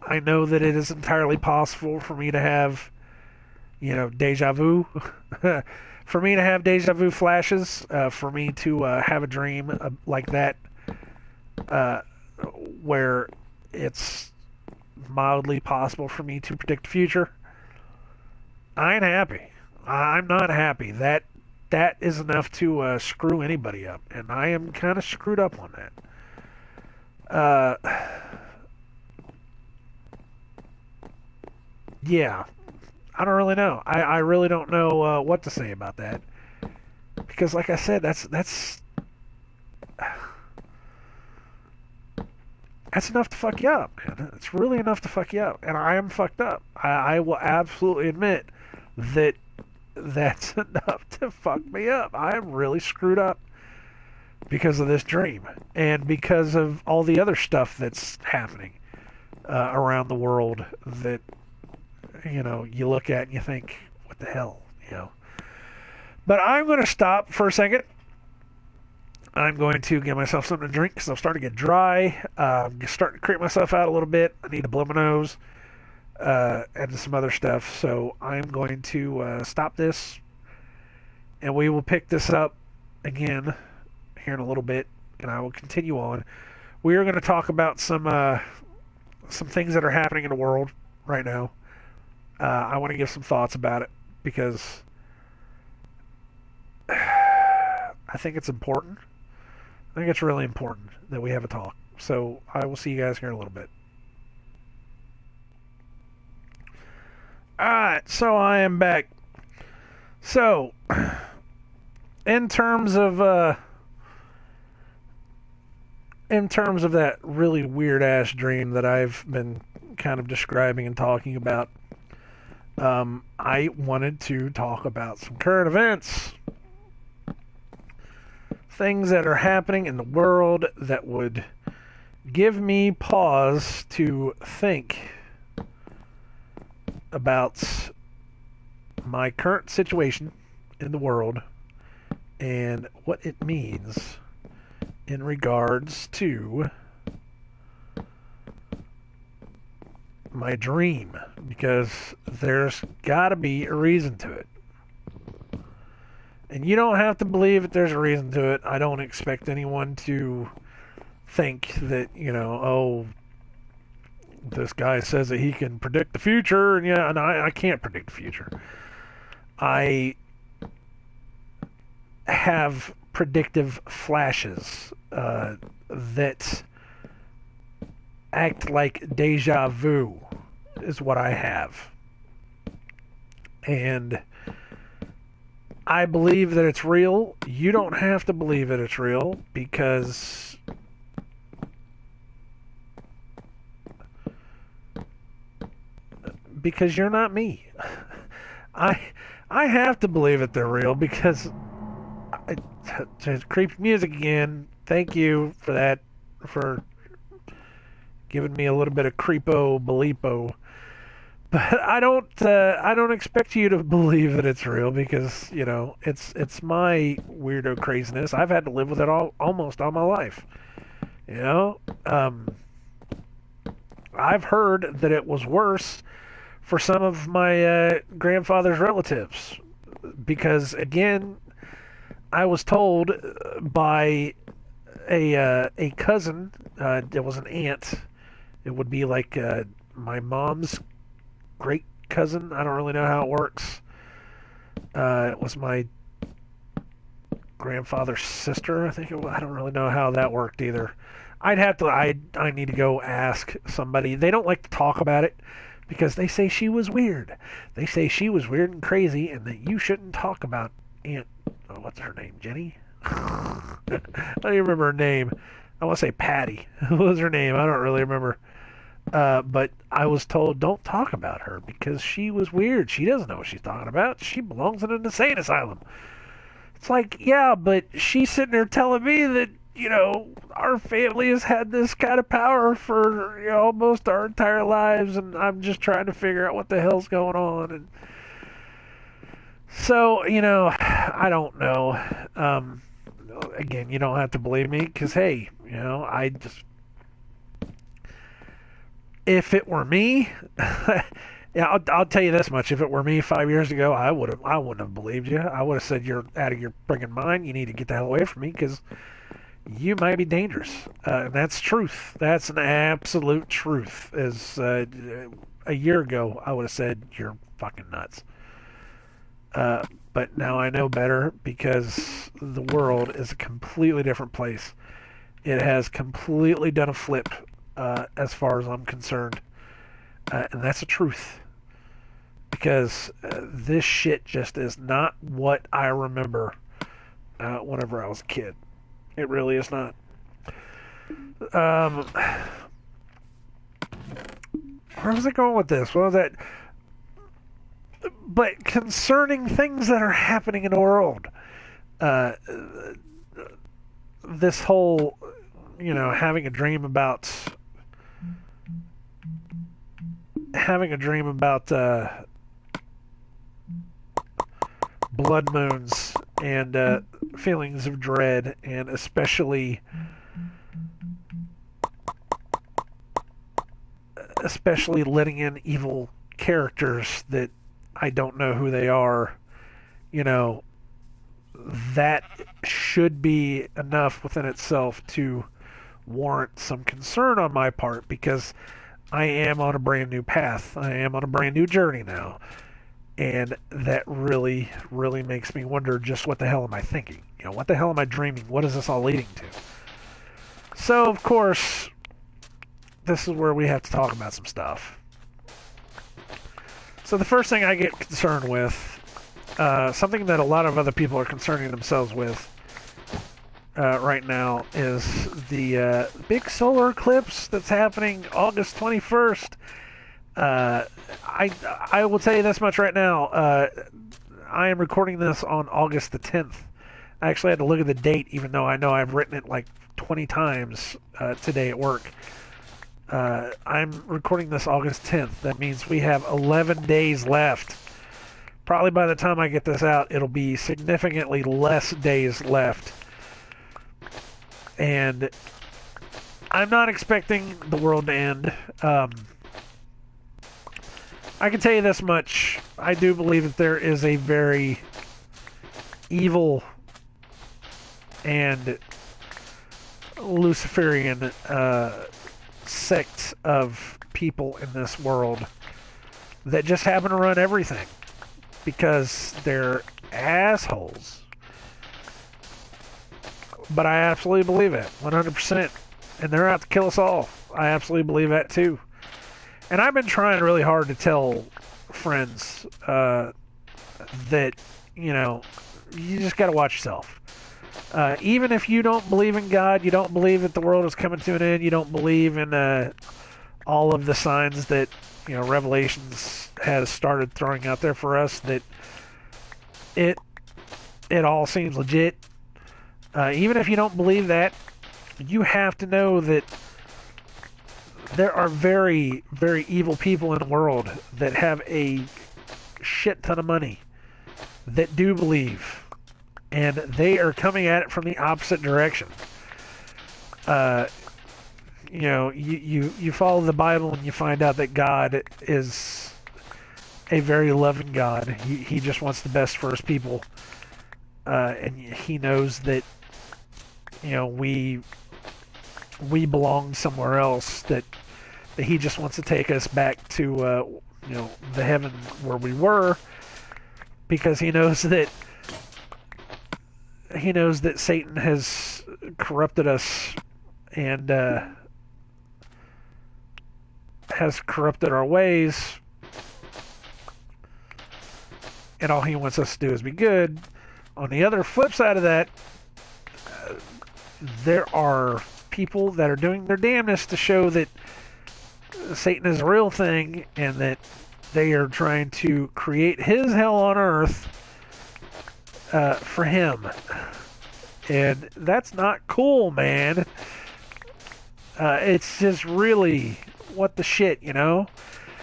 I know that it is entirely possible for me to have, deja vu. For me to have deja vu flashes, for me to have a dream like that, where it's mildly possible for me to predict the future. I ain't happy. I'm not happy. That is enough to screw anybody up, and I am kind of screwed up on that. Yeah, I don't really know. I really don't know what to say about that, because, like I said, that's enough to fuck you up, man. It's really enough to fuck you up, and I am fucked up. I will absolutely admit that that's enough to fuck me up. I am really screwed up because of this dream, and because of all the other stuff that's happening around the world that, you look at and you think, what the hell, But I'm going to stop for a second. I'm going to give myself something to drink because I'm starting to get dry. I'm starting to creep myself out a little bit. I need to blow my nose and some other stuff. So I'm going to stop this, and we will pick this up again here in a little bit, and I will continue on. We are going to talk about some things that are happening in the world right now. I want to give some thoughts about it because I think it's important. I think it's really important that we have a talk. So I will see you guys here in a little bit. Alright, so I am back. So, in terms of that really weird ass dream that I've been kind of describing and talking about, I wanted to talk about some current events. Things that are happening in the world that would give me pause to think about my current situation in the world and what it means in regards to my dream, because there's got to be a reason to it. And you don't have to believe that there's a reason to it. I don't expect anyone to think that, this guy says that he can predict the future, and I can't predict the future. I have predictive flashes that act like deja vu is what I have. And I believe that it's real. You don't have to believe that it's real because you're not me. I have to believe that they're real because creepy music again. Thank you for that, for giving me a little bit of creepo belipo. But I don't expect you to believe that it's real because it's my weirdo craziness. I've had to live with it almost all my life. I've heard that it was worse for some of my grandfather's relatives because, again, I was told by a cousin. It was an aunt. It would be like my mom's great cousin. I don't really know how it works. It was my grandfather's sister, I think it was. I don't really know how that worked either. I'd have to. I need to go ask somebody. They don't like to talk about it because they say she was weird. They say she was weird and crazy, and that you shouldn't talk about Aunt. Oh, what's her name? Jenny. I don't even remember her name. I want to say Patty. What was her name? I don't really remember. But I was told don't talk about her because she was weird. She doesn't know what she's talking about. She belongs in an insane asylum. It's like, yeah, but she's sitting there telling me that, our family has had this kind of power for, almost our entire lives, and I'm just trying to figure out what the hell's going on. And so, I don't know. Again, you don't have to believe me because, hey, I just. If it were me, yeah, I'll tell you this much. If it were me 5 years ago, I wouldn't have believed you. I would have said you're out of your friggin' mind. You need to get the hell away from me because you might be dangerous. And that's truth. That's an absolute truth. As a year ago, I would have said you're fucking nuts. But now I know better because the world is a completely different place. It has completely done a flip as far as I'm concerned. And that's the truth. Because this shit just is not what I remember whenever I was a kid. It really is not. Where was I going with this? What was that? But concerning things that are happening in the world, this whole, having a dream about blood moons and feelings of dread, and especially letting in evil characters that I don't know who they are, that should be enough within itself to warrant some concern on my part, because I am on a brand new path. I am on a brand new journey now. And that really, really makes me wonder just what the hell am I thinking? What the hell am I dreaming? What is this all leading to? So, of course, this is where we have to talk about some stuff. So the first thing I get concerned with, something that a lot of other people are concerning themselves with right now, is the big solar eclipse that's happening August 21st. I will tell you this much right now. I am recording this on August the 10th. I actually had to look at the date, even though I know I've written it like 20 times today at work. I'm recording this August 10th. That means we have 11 days left. Probably by the time I get this out, it'll be significantly less days left. And I'm not expecting the world to end. I can tell you this much. I do believe that there is a very evil and Luciferian sect of people in this world that just happen to run everything because they're assholes. But I absolutely believe it, 100%. And they're out to kill us all. I absolutely believe that too. And I've been trying really hard to tell friends that, you just got to watch yourself. Even if you don't believe in God, you don't believe that the world is coming to an end, you don't believe in all of the signs that, Revelations has started throwing out there for us, that it all seems legit. Even if you don't believe that, you have to know that there are very, very evil people in the world that have a shit ton of money that do believe, and they are coming at it from the opposite direction. You follow the Bible and you find out that God is a very loving God. He just wants the best for his people, and he knows that we belong somewhere else, that he just wants to take us back to the heaven where we were, because he knows that Satan has corrupted us and has corrupted our ways, and all he wants us to do is be good. On the other flip side of that, there are people that are doing their damnedest to show that Satan is a real thing and that they are trying to create his hell on earth for him. And that's not cool, man. It's just really, what the shit, you know?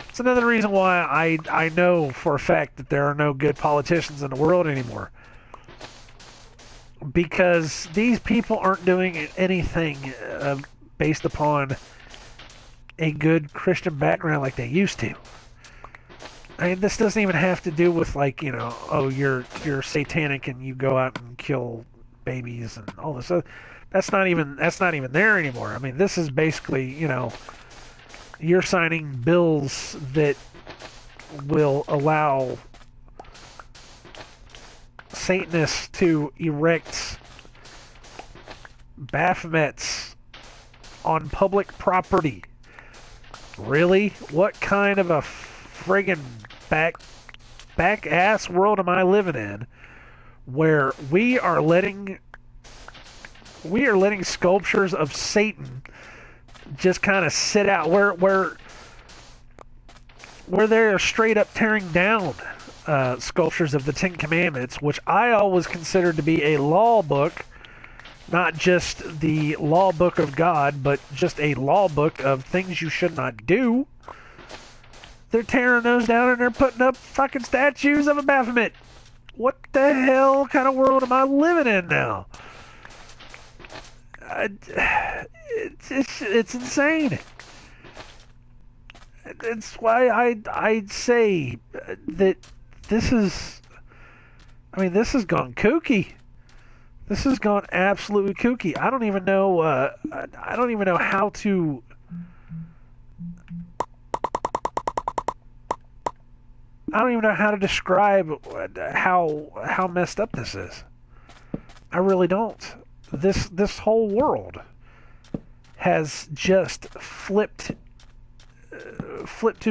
It's another reason why I know for a fact that there are no good politicians in the world anymore. Because these people aren't doing anything based upon a good Christian background like they used to. I mean, this doesn't even have to do with, like, you know, oh, you're satanic and you go out and kill babies and all this. That's not even there anymore. I mean, this is basically, you know, you're signing bills that will allow Satanists to erect Baphomets on public property. Really? What kind of a friggin' back ass world am I living in where we are letting sculptures of Satan just kind of sit out, where they're straight up tearing down sculptures of the Ten Commandments, which I always considered to be a law book, not just the law book of God, but just a law book of things you should not do. They're tearing those down and they're putting up fucking statues of a Baphomet. What the hell kind of world am I living in now? It's insane. It's why I say that this has gone kooky. This has gone absolutely kooky. I don't even know how to. I don't even know how to describe how messed up this is. I really don't. This whole world has just flipped to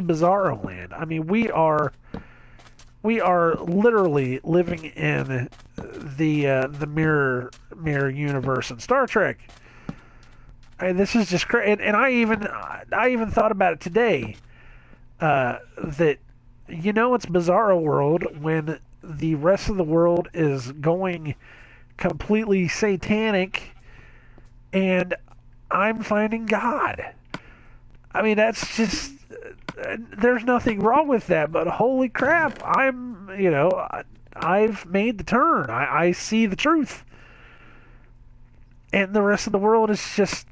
bizarro land. I mean, we are literally living in the mirror universe in Star Trek. This is just crazy. And I even thought about it today. That, you know, it's bizarro world when the rest of the world is going completely satanic, and I'm finding God. I mean, that's just, there's nothing wrong with that, but holy crap, I've made the turn. I see the truth. And the rest of the world is just,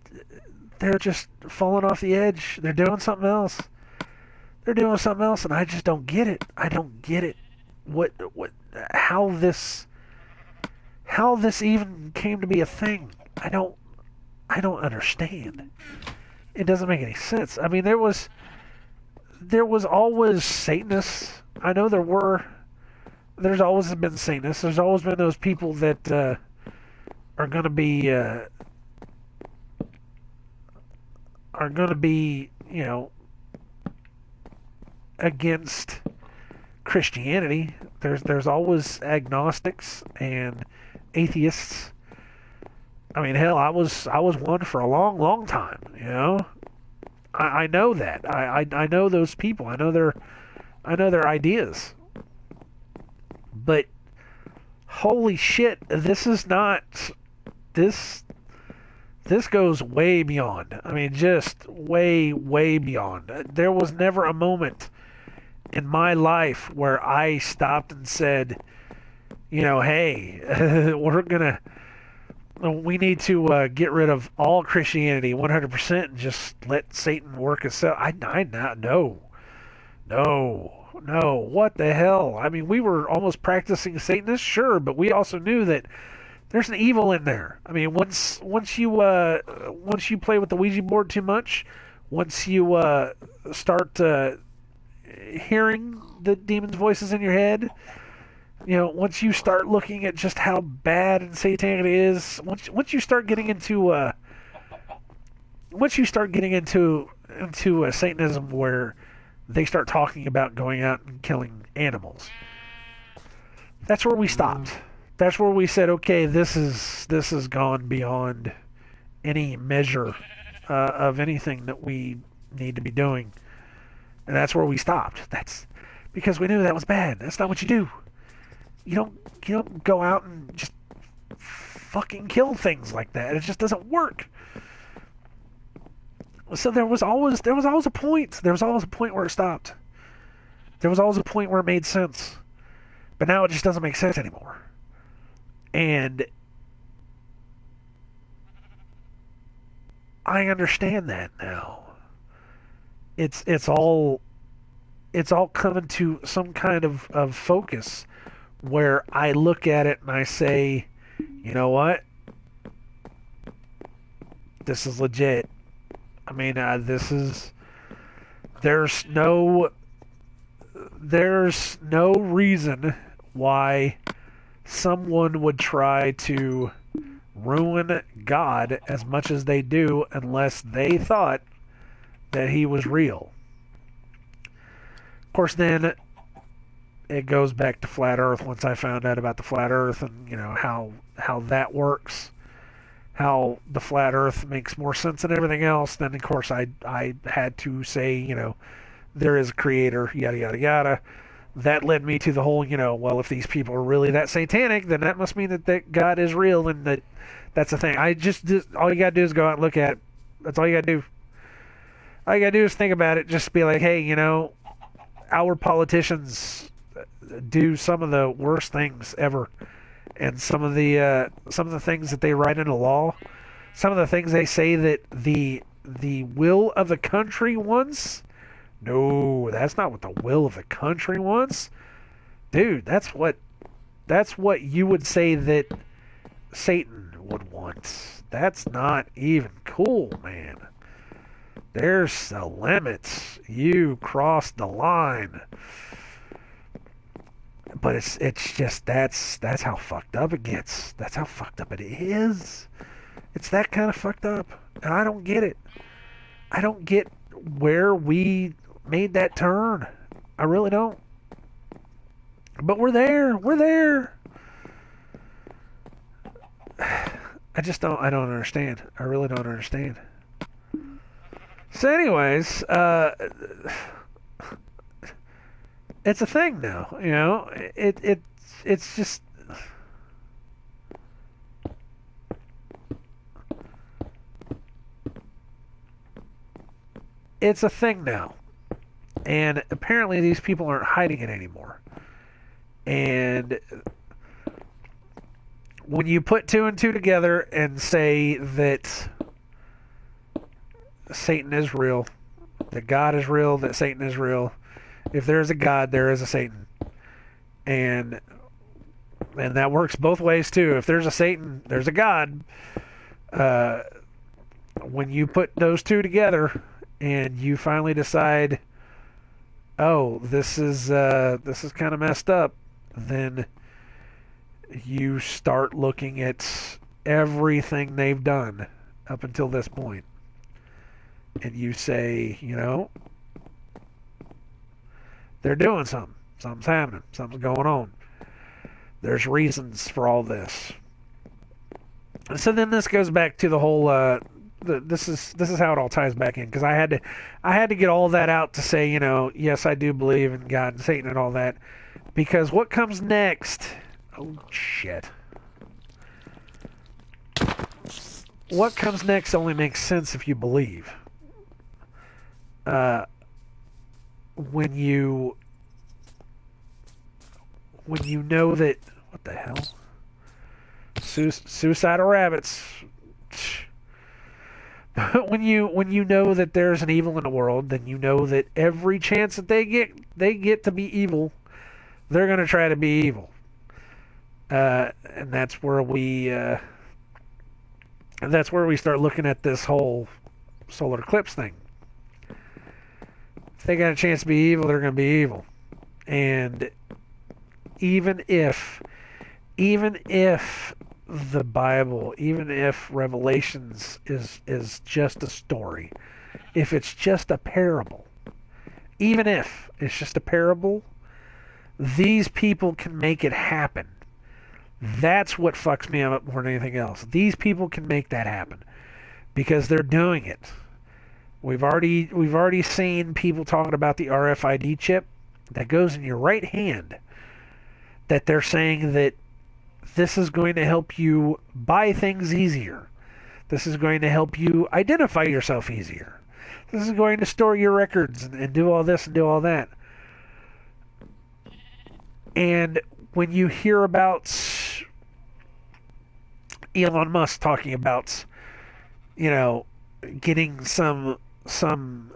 they're just falling off the edge. They're doing something else. And I just don't get it. I don't get it. How this even came to be a thing. I don't understand. It doesn't make any sense. I mean, there was always Satanists. I know there's always been Satanists. There's always been those people that are going to be, you know, against Christianity. There's always agnostics and atheists. I mean, hell, I was one for a long time. You know, I know that. I know those people. I know their ideas. But holy shit, this is not this. This goes way beyond. I mean, just way beyond. There was never a moment in my life where I stopped and said, you know, hey, we need to get rid of all Christianity 100% and just let Satan work itself. No. What the hell? I mean, we were almost practicing Satanists, sure, but we also knew that there's an evil in there. I mean, once you play with the Ouija board too much, once you start hearing the demon's voices in your head, you know, once you start looking at just how bad and satanic it is, once you start getting into once you start getting into a Satanism where they start talking about going out and killing animals, that's where we stopped. That's where we said, okay, this is gone beyond any measure of anything that we need to be doing, and that's where we stopped. That's because we knew that was bad. That's not what you do. You don't go out and just fucking kill things like that. It just doesn't work. So there was always a point. There was always a point where it stopped. There was always a point where it made sense. But now it just doesn't make sense anymore. And I understand that now. It's all coming to some kind of focus where I look at it and I say, you know what? This is legit. I mean, there's no reason why someone would try to ruin God as much as they do unless they thought that he was real. Of course, then it goes back to flat Earth. Once I found out about the flat Earth and how that works, how the flat Earth makes more sense than everything else, then of course I had to say, there is a creator, yada yada yada. That led me to the whole, well, if these people are really that satanic, then that must mean that God is real and that's the thing. All you gotta do is go out and look at it. That's all you gotta do. All you gotta do is think about it. Just be like, hey, our politicians do some of the worst things ever, and some of the things that they write into law, some of the things they say that the will of the country wants. No, that's not what the will of the country wants, dude. That's what you would say that Satan would want. That's not even cool, man. There's a limit. You crossed the line. But it's just that's how fucked up it gets. That's how fucked up it is. It's that kind of fucked up, and I don't get it. I don't get where we made that turn. I really don't. But we're there. We're there. I don't understand. I really don't understand. So anyways, it's a thing now, it's just it's a thing now. And apparently these people aren't hiding it anymore. And when you put two and two together and say that Satan is real, that God is real, that Satan is real, if there is a God, there is a Satan. And that works both ways too. If there's a Satan, there's a God. When you put those two together and you finally decide, oh, this is kind of messed up, then you start looking at everything they've done up until this point. And you say, they're doing something. Something's happening. Something's going on. There's reasons for all this. And so then this goes back to the whole. This is how it all ties back in, because I had to get all that out to say, yes, I do believe in God and Satan and all that, because what comes next? Oh shit. What comes next only makes sense if you believe. When you know that, what the hell? Suicidal rabbits. when you know that there's an evil in the world, then you know that every chance that they get to be evil, they're going to try to be evil. And that's where we start looking at this whole solar eclipse thing. If they got a chance to be evil, they're going to be evil. And even if the Bible, even if Revelations is just a story, if it's just a parable, even if it's just a parable, these people can make it happen. That's what fucks me up more than anything else. These people can make that happen because they're doing it. We've already seen people talking about the RFID chip that goes in your right hand, that they're saying that this is going to help you buy things easier. This is going to help you identify yourself easier. This is going to store your records and do all this and do all that. And when you hear about Elon Musk talking about, getting some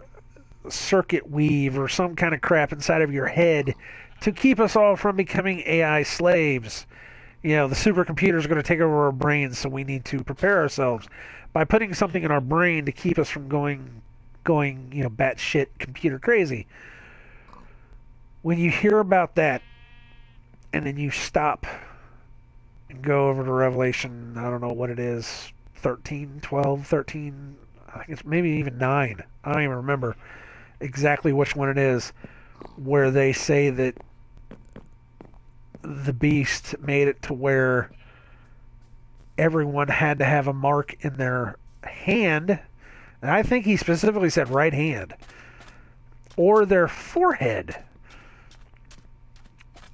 circuit weave or some kind of crap inside of your head to keep us all from becoming AI slaves. The supercomputers are going to take over our brains, so we need to prepare ourselves by putting something in our brain to keep us from going, batshit computer crazy. When you hear about that, and then you stop and go over to Revelation, I don't know what it is, 13, 12, 13, I think it's maybe even 9. I don't even remember exactly which one it is, where they say that the beast made it to where everyone had to have a mark in their hand, and I think he specifically said right hand, or their forehead,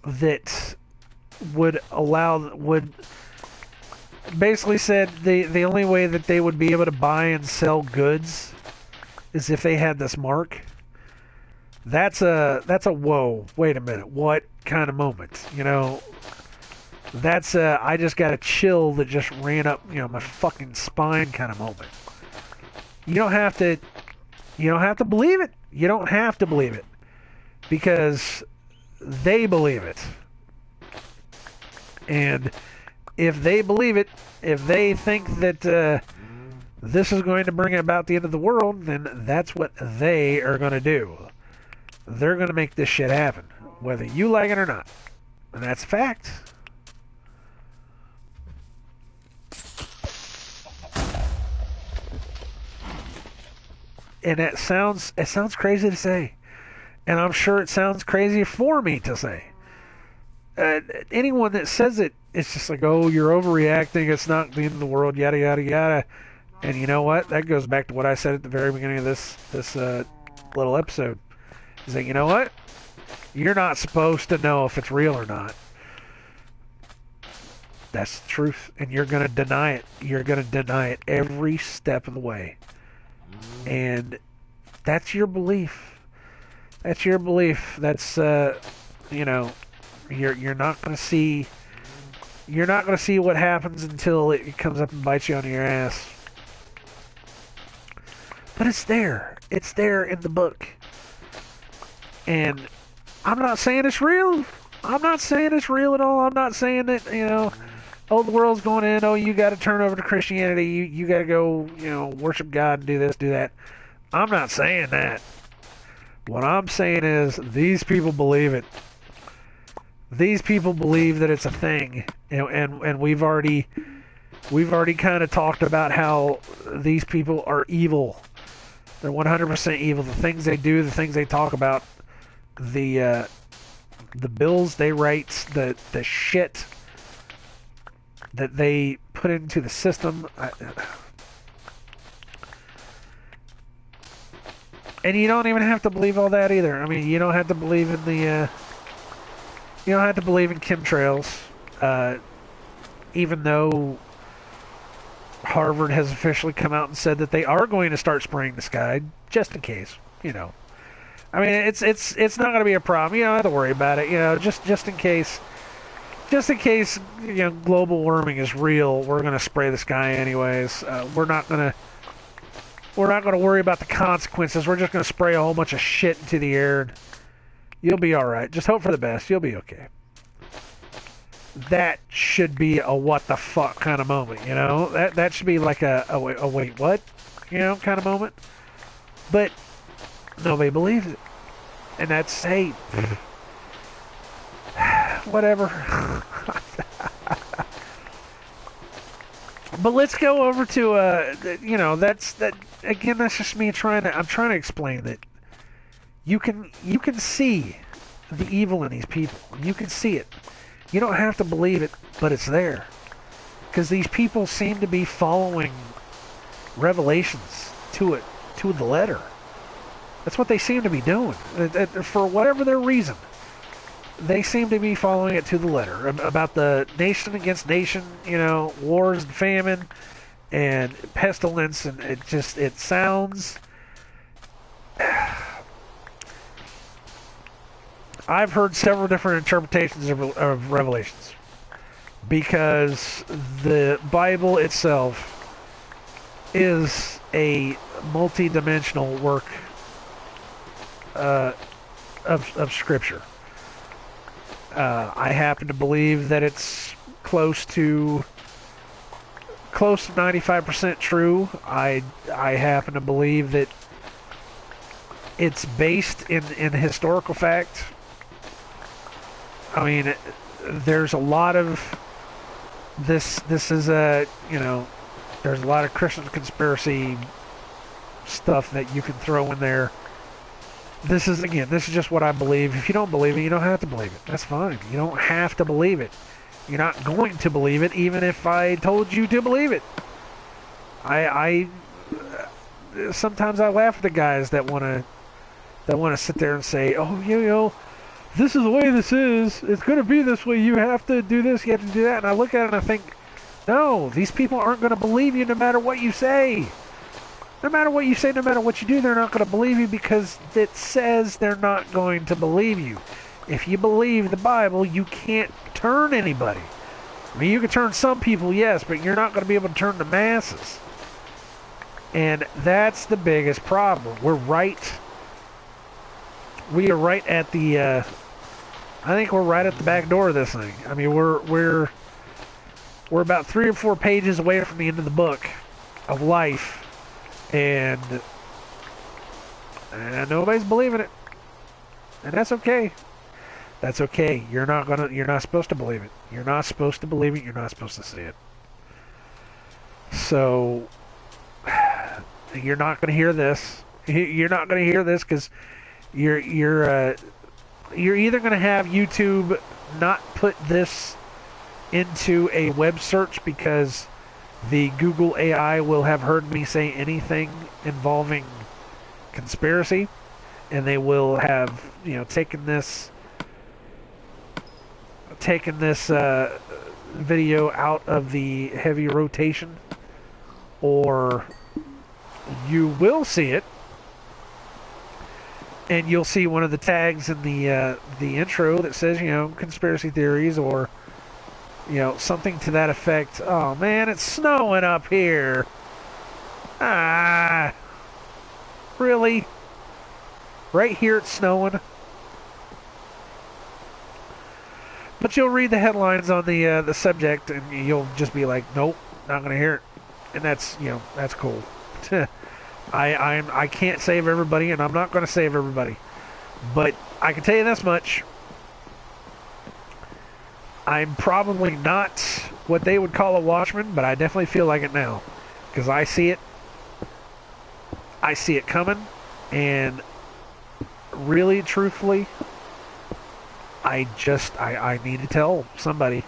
that would basically said the only way that they would be able to buy and sell goods is if they had this mark. That's a whoa, wait a minute, what kind of moment? That's a I just got a chill that just ran up, my fucking spine kind of moment. You don't have to believe it. You don't have to believe it because they believe it. And if they believe it, if they think that this is going to bring about the end of the world, then that's what they are going to do. They're going to make this shit happen, whether you like it or not. And that's a fact. And it sounds crazy to say. And I'm sure it sounds crazy for me to say. Anyone that says it, it's just like, oh, you're overreacting, it's not the end of the world, yada, yada, yada. And you know what? That goes back to what I said at the very beginning of this little episode. Is that, you know what? You're not supposed to know if it's real or not. That's the truth. And you're going to deny it. You're going to deny it every step of the way. And that's your belief. That's your belief. That's, you're not going to see... You're not going to see what happens until it comes up and bites you on your ass. But it's there. It's there in the book. And I'm not saying it's real. I'm not saying it's real at all. I'm not saying that, oh, the world's going in. Oh, you got to turn over to Christianity. You got to go, worship God and do this, do that. I'm not saying that. What I'm saying is these people believe it. These people believe that it's a thing, and we've already kind of talked about how these people are evil. They're 100% evil. The things they do, the things they talk about, the bills they write, the shit that they put into the system. And you don't even have to believe all that either. I mean, you don't have to believe in the. You don't have to believe in chemtrails, even though Harvard has officially come out and said that they are going to start spraying the sky, just in case, I mean, it's not going to be a problem. You don't have to worry about it, just in case, global warming is real. We're going to spray the sky anyways. We're not going to worry about the consequences. We're just going to spray a whole bunch of shit into the air. And you'll be all right. Just hope for the best. You'll be okay. That should be a what the fuck kind of moment, That should be like a wait, what? Kind of moment. But nobody believes it. And that's, hey, whatever. But let's go over to that again. That's just me I'm trying to explain that you can see the evil in these people. You can see it. You don't have to believe it, but it's there because these people seem to be following Revelations to the letter. That's what they seem to be doing for whatever their reason. They seem to be following it to the letter about the nation against nation, wars and famine and pestilence, and it sounds. I've heard several different interpretations of Revelations because the Bible itself is a multi-dimensional work of Scripture. I happen to believe that it's close to 95% true. I happen to believe that it's based in historical fact. I mean, there's a lot of this is there's a lot of Christian conspiracy stuff that you can throw in there. This is just what I believe. If you don't believe it, you don't have to believe it. That's fine. You don't have to believe it. You're not going to believe it, even if I told you to believe it. I sometimes I laugh at the guys that want to sit there and say, "Oh, this is the way this is. It's going to be this way. You have to do this. You have to do that." And I look at it and I think, no, these people aren't going to believe you no matter what you say. No matter what you say, no matter what you do, they're not going to believe you because it says they're not going to believe you. If you believe the Bible, you can't turn anybody. I mean, you can turn some people, yes, but you're not going to be able to turn the masses. And that's the biggest problem. We are right at the, I think we're right at the back door of this thing. I mean, we're about 3 or 4 pages away from the end of the book of life. And nobody's believing it, and that's okay. That's okay. You're not supposed to believe it. You're not supposed to believe it. You're not supposed to see it. So you're not going to hear this. You're not going to hear this because you're either going to have YouTube not put this into a web search because the Google AI will have heard me say anything involving conspiracy, and they will have, taken this video out of the heavy rotation, or you will see it, and you'll see one of the tags in the intro that says, conspiracy theories, or something to that effect. Oh man, it's snowing up here. Really? Right here it's snowing? But you'll read the headlines on the subject and you'll just be like, nope, not gonna hear it. And that's cool. I can't save everybody, and I'm not gonna save everybody. But I can tell you this much. I'm probably not what they would call a watchman, but I definitely feel like it now. Because I see it. I see it coming. And really, truthfully, I need to tell somebody.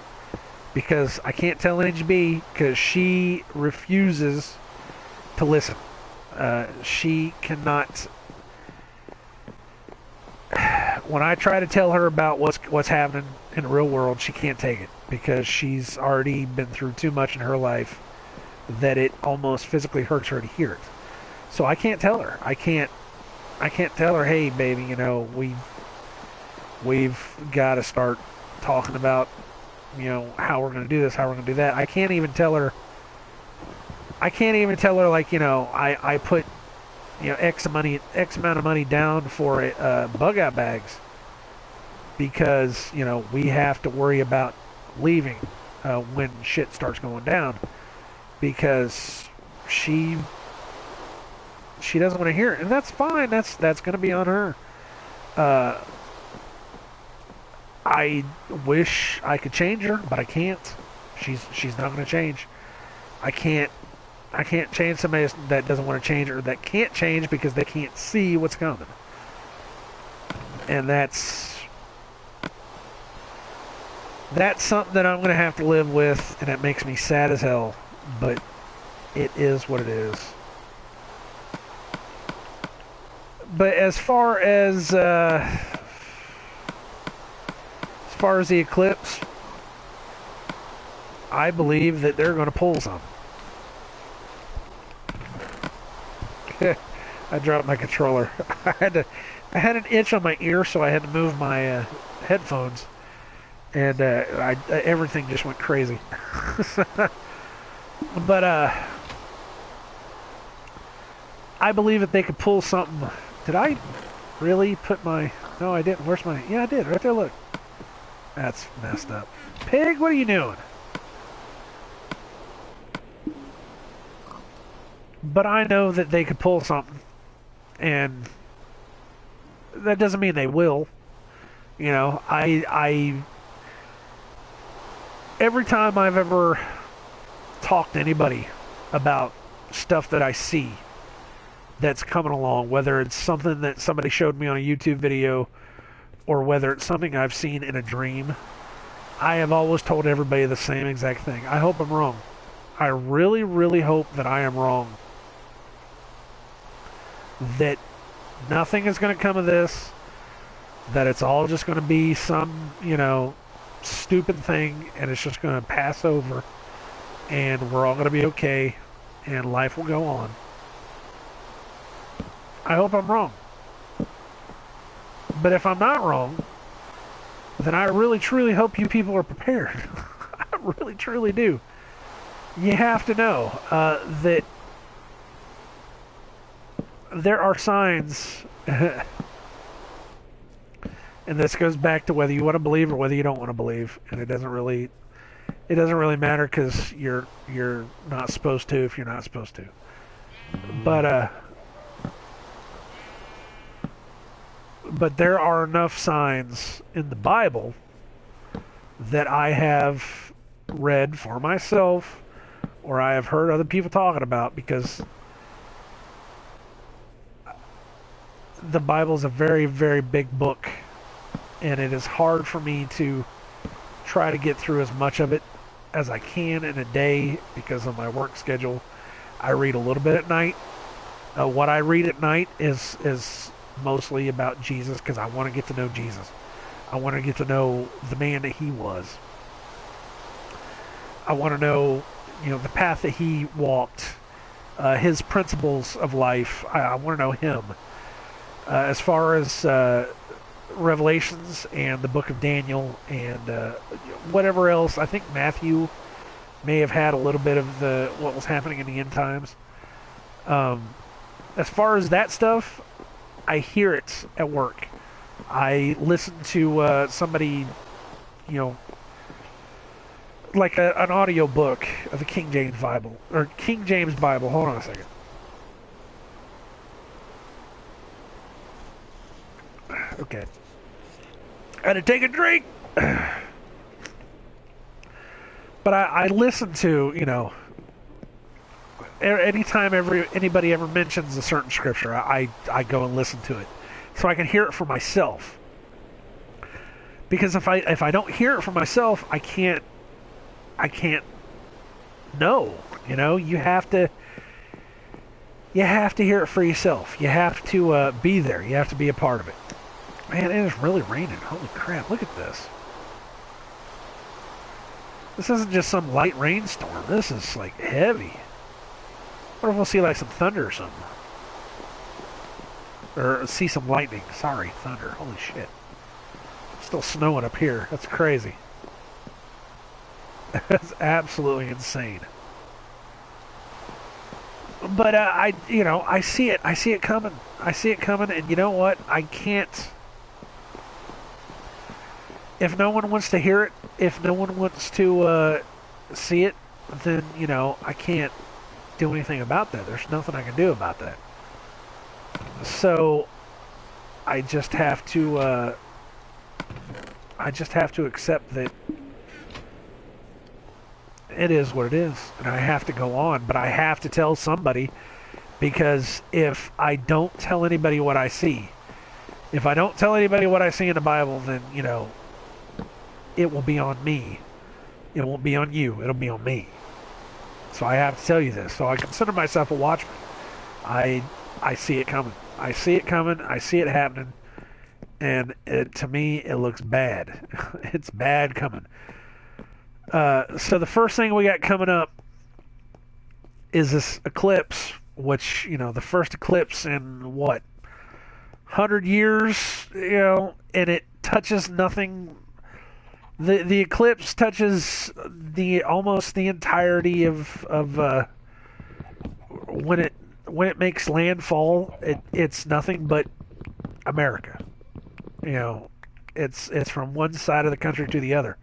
Because I can't tell NGB because she refuses to listen. She cannot. When I try to tell her about what's happening in the real world, she can't take it because she's already been through too much in her life that it almost physically hurts her to hear it. So I can't tell her. I can't tell her, hey, baby, we've got to start talking about, how we're going to do this, how we're going to do that. I can't even tell her, like, I put, X amount of money down for bug out bags because, we have to worry about leaving when shit starts going down because she doesn't want to hear it, and that's fine. That's going to be on her. I wish I could change her, but I can't. She's not going to change. I can't change somebody that doesn't want to change or that can't change because they can't see what's coming. And that's something that I'm going to have to live with, and it makes me sad as hell, but it is what it is. But as far as the eclipse, I believe that they're going to pull some. I dropped my controller. I had an itch on my ear, so I had to move my headphones, and everything just went crazy. But I believe that they could pull something. Did I really put my... No, I didn't. Where's my... Yeah, I did. Right there, look. That's messed up. Pig, what are you doing? But I know that they could pull something. And that doesn't mean they will. You know, I every time I've ever talked to anybody about stuff that I see that's coming along, whether it's something that somebody showed me on a YouTube video or whether it's something I've seen in a dream, I have always told everybody the same exact thing. I hope I'm wrong. I really, really hope that I am wrong. That nothing is going to come of this. That it's all just going to be some, stupid thing, and it's just going to pass over, and we're all going to be okay, and life will go on. I hope I'm wrong. But if I'm not wrong, then I really, truly hope you people are prepared. I really, truly do. You have to know that there are signs, and this goes back to whether you want to believe or whether you don't want to believe, and it doesn't really matter because you're not supposed to if you're not supposed to. But there are enough signs in the Bible that I have read for myself or I have heard other people talking about, because the Bible is a very, very big book, and it is hard for me to try to get through as much of it as I can in a day because of my work schedule. I read a little bit at night. What I read at night is mostly about Jesus, because I want to get to know Jesus. I want to get to know the man that he was. I want to know, the path that he walked, his principles of life. I want to know him. As far as Revelations and the book of Daniel and whatever else, I think Matthew may have had a little bit of what was happening in the end times. As far as that stuff, I hear it at work. I listen to somebody, like an audio book of the King James Bible. Or King James Bible. Hold on a second. Okay. I had to take a drink. But I listen to, anytime anybody ever mentions a certain scripture, I go and listen to it, so I can hear it for myself. Because if I don't hear it for myself, I can't know. You have to hear it for yourself. You have to be there. You have to be a part of it. Man, it is really raining. Holy crap! Look at this. This isn't just some light rainstorm. This is like heavy. What if we'll see like some thunder or something? Or see some lightning. Sorry, thunder. Holy shit. It's still snowing up here. That's crazy. That's absolutely insane. But I see it. I see it coming. I see it coming, and you know what? I can't. If no one wants to hear it, if no one wants to see it, then I can't do anything about that. There's nothing I can do about that. So I just have to accept that it is what it is, and I have to go on. But I have to tell somebody, because if I don't tell anybody what I see, if I don't tell anybody what I see in the Bible, then it will be on me. It won't be on you. It'll be on me. So I have to tell you this. So I consider myself a watchman. I see it coming. I see it coming. I see it happening. And to me, it looks bad. It's bad coming. So the first thing we got coming up is this eclipse, which, the first eclipse in 100 years, and it touches nothing. The eclipse touches almost the entirety of when it makes landfall. It's nothing but America. It's from one side of the country to the other.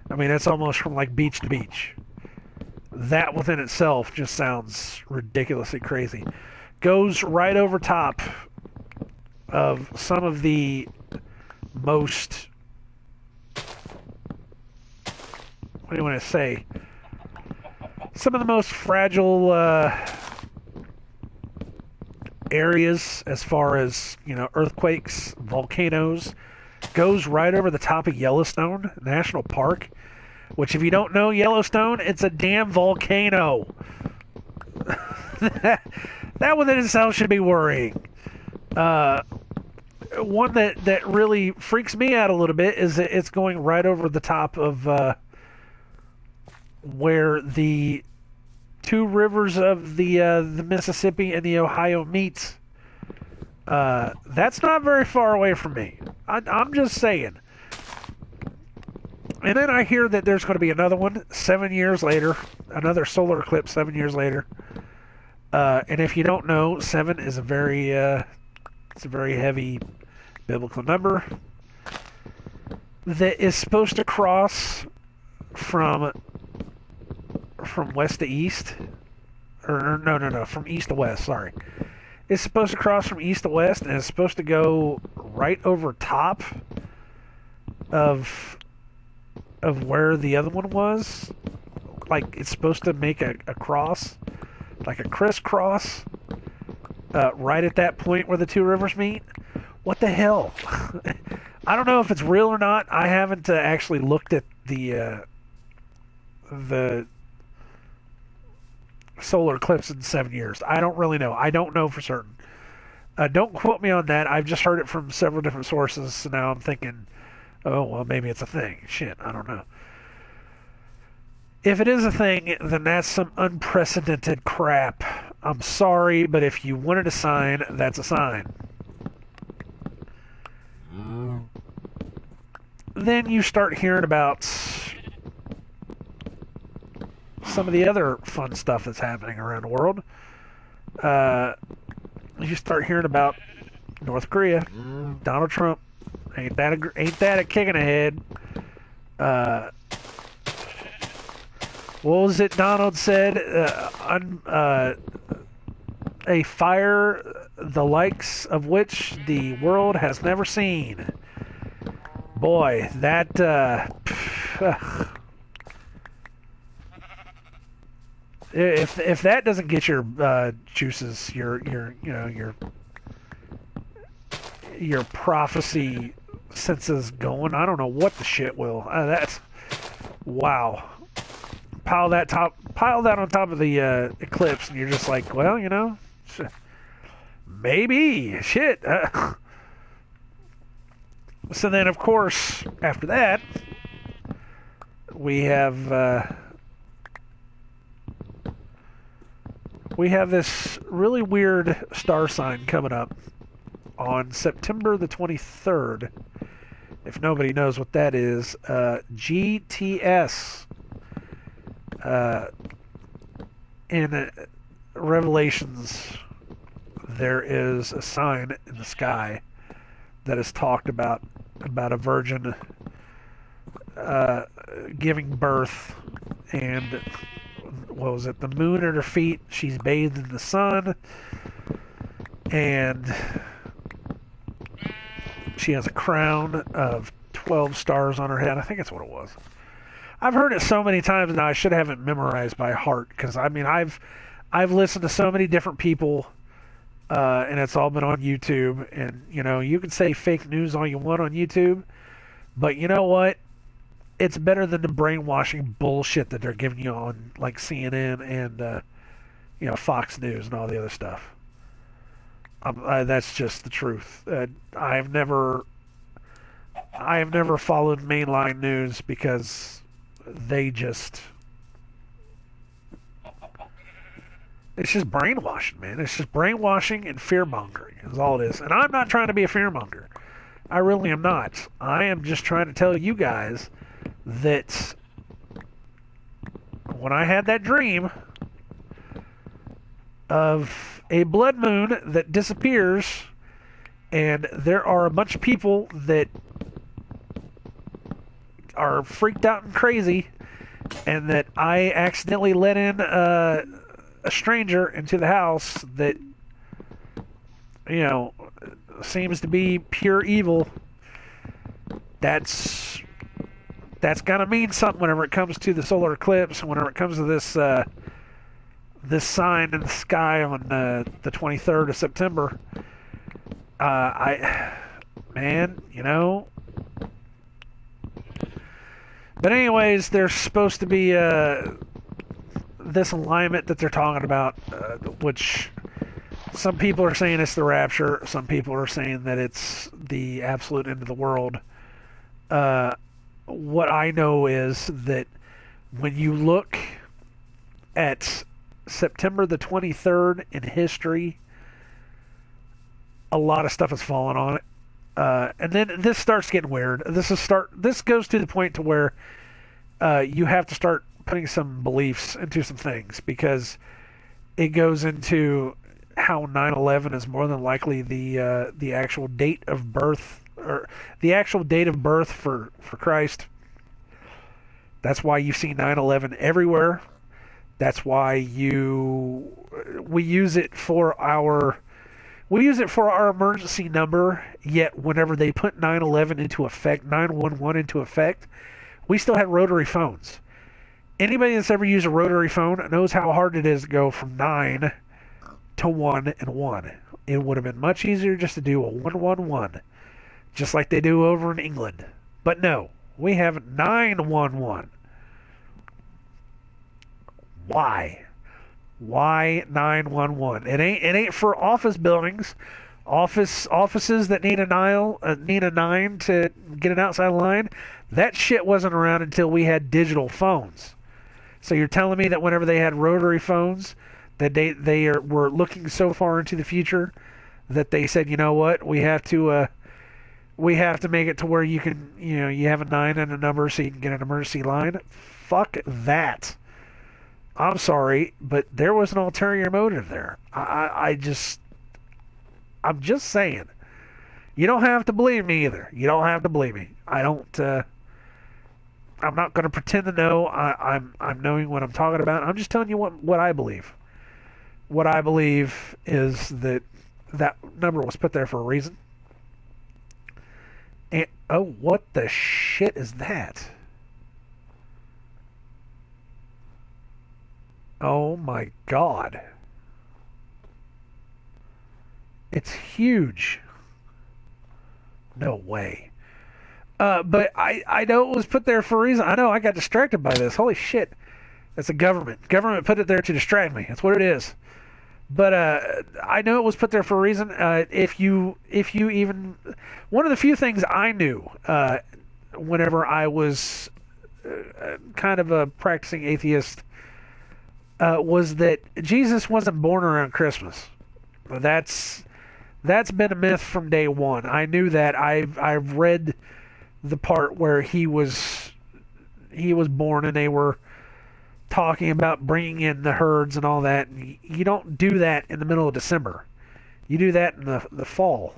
I mean, it's almost from like beach to beach. That within itself just sounds ridiculously crazy. Goes right over top of some of the most, what do you want to say? Some of the most fragile areas as far as, earthquakes, volcanoes. Goes right over the top of Yellowstone National Park, which, if you don't know Yellowstone, it's a damn volcano. That within itself should be worrying. One that really freaks me out a little bit is that it's going right over the top of where the two rivers of the Mississippi and the Ohio meets. That's not very far away from me. I'm just saying. And then I hear that there's going to be another one 7 years later, another solar eclipse 7 years later. And if you don't know, 7 is a very heavy biblical number that is supposed to cross from west to east, or no, from east to west. Sorry, it's supposed to cross from east to west, and it's supposed to go right over top of where the other one was. Like, it's supposed to make a cross, like a crisscross, right at that point where the two rivers meet. What the hell? I don't know if it's real or not. I haven't actually looked at the solar eclipse in 7 years. I don't really know. I don't know for certain. Don't quote me on that. I've just heard it from several different sources, so now I'm thinking, oh, well, maybe it's a thing. Shit, I don't know. If it is a thing, then that's some unprecedented crap. I'm sorry, but if you wanted a sign, that's a sign. Then you start hearing about some of the other fun stuff that's happening around the world. You start hearing about North Korea, Donald Trump. Ain't that a kick in the head? What was it Donald said? A fire the likes of which the world has never seen. Boy, that if that doesn't get your juices, your prophecy senses going, I don't know what the shit will. That's wow. Pile that on top of the eclipse, and you're just like, well, maybe shit. So then, of course, after that, we have this really weird star sign coming up on September the 23rd. If nobody knows what that is, GTS. In Revelations, there is a sign in the sky that is talked about a virgin giving birth, and what was it? The moon at her feet. She's bathed in the sun, and she has a crown of 12 stars on her head. I think that's what it was. I've heard it so many times now. I should have it memorized by heart because I mean I've listened to so many different people, and it's all been on YouTube. And you know, you can say fake news all you want on YouTube, but you know what? It's better than the brainwashing bullshit that they're giving you on like CNN and you know, Fox News and all the other stuff. That's just the truth. I have never followed mainline news because they just it's just brainwashing, man. It's just brainwashing and fear mongering is all it is. And I'm not trying to be a fear monger. I really am not. I am just trying to tell you guys that when I had that dream of a blood moon that disappears and there are a bunch of people that are freaked out and crazy and that I accidentally let in a stranger into the house that, you know, seems to be pure evil, that's gotta mean something whenever it comes to the solar eclipse and whenever it comes to this sign in the sky on the 23rd of September. Man, you know. But anyways, there's supposed to be this alignment that they're talking about, which some people are saying it's the rapture. Some people are saying that it's the absolute end of the world. What I know is that when you look at September the 23rd in history, a lot of stuff has fallen on it. And then this starts getting weird. This goes to the point to where you have to start putting some beliefs into some things because it goes into how 9/11 is more than likely the actual date of birth or the actual date of birth for Christ. That's why you see 9/11 everywhere. That's why we use it for our emergency number. Yet whenever they put 9/11 into effect, 911 into effect, we still had rotary phones. Anybody that's ever used a rotary phone knows how hard it is to go from 9 to 1 and 1. It would have been much easier just to do a 111, just like they do over in England. But no, we have 911. Why? Why 911? It ain't for office buildings, offices that need a 9 to get an outside line. That shit wasn't around until we had digital phones. So you're telling me that whenever they had rotary phones, that were looking so far into the future that they said, you know what, we have to make it to where you can, you know, you have a 9 and a number so you can get an emergency line. Fuck that. I'm sorry, but there was an ulterior motive there. I'm just saying. You don't have to believe me either. You don't have to believe me. I'm not going to pretend to know. I'm knowing what I'm talking about. I'm just telling you what I believe. What I believe is that number was put there for a reason. And oh, what the shit is that? Oh my God. It's huge. No way. But I know it was put there for a reason. I know I got distracted by this. Holy shit. That's the government. Government put it there to distract me. That's what it is. But I know it was put there for a reason. If you even... One of the few things I knew whenever I was kind of a practicing atheist was that Jesus wasn't born around Christmas. That's been a myth from day one. I knew that. I've read the part where he was born and they were talking about bringing in the herds and all that. And you don't do that in the middle of December. You do that in the fall.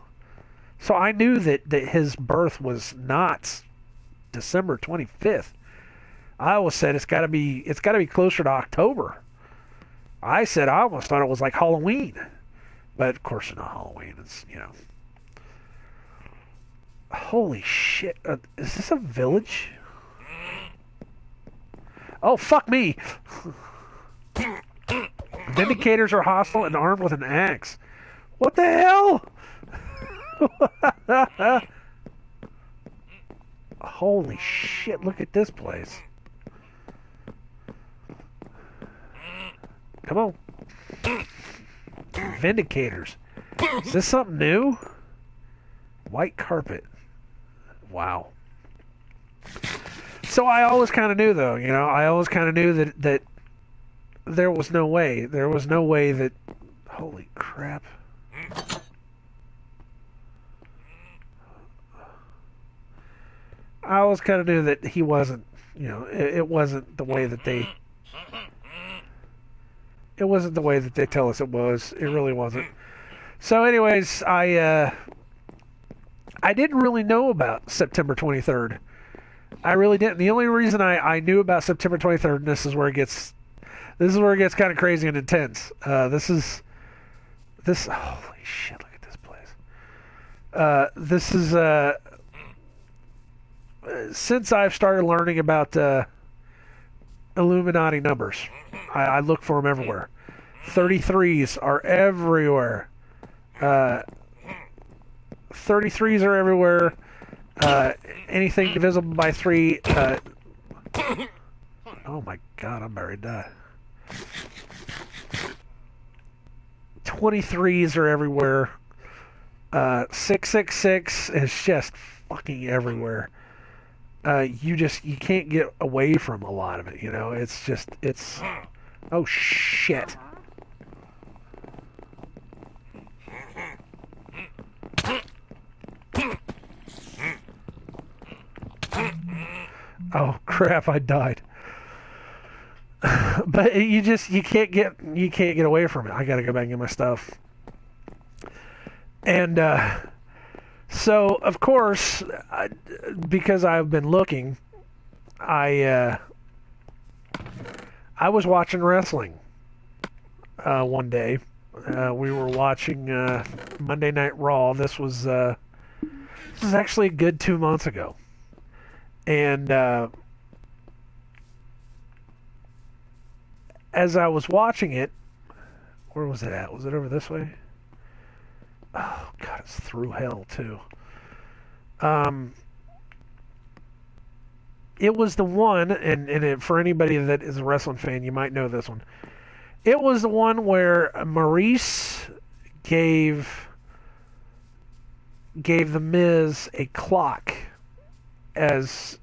So I knew that his birth was not December 25th. I always said it's got to be closer to October. I said I almost thought it was like Halloween. But of course it's not Halloween. It's, you know. Holy shit. Is this a village? Oh, fuck me! Vindicators are hostile and armed with an axe. What the hell? Holy shit, look at this place. Come on. Vindicators. Is this something new? White carpet. Wow. So I always kind of knew, though, you know, I always kind of knew that there was no way. There was no way that... Holy crap. I always kind of knew that he wasn't, you know, it wasn't the way that they... It wasn't the way that they tell us it was. It really wasn't. So anyways, I didn't really know about September 23rd. I really didn't. The only reason I knew about September 23rd, and this is where it gets kind of crazy and intense. Holy shit, look at this place. Since I've started learning about Illuminati numbers, I look for them everywhere. 33s are everywhere. 33s are everywhere. Anything divisible by 3. Oh my god, I'm about to die. 23s are everywhere. 666 is just fucking everywhere. You can't get away from a lot of it, you know. It's oh shit. Oh crap, I died. But you can't get away from it. I gotta go back and get my stuff. And so of course, because I've been looking, I was watching wrestling one day. We were watching Monday Night Raw. This was actually a good 2 months ago. And as I was watching it, where was it at? Was it over this way? Oh, God, it's through hell, too. It was the one, and for anybody that is a wrestling fan, you might know this one. It was the one where Maurice gave The Miz a clock as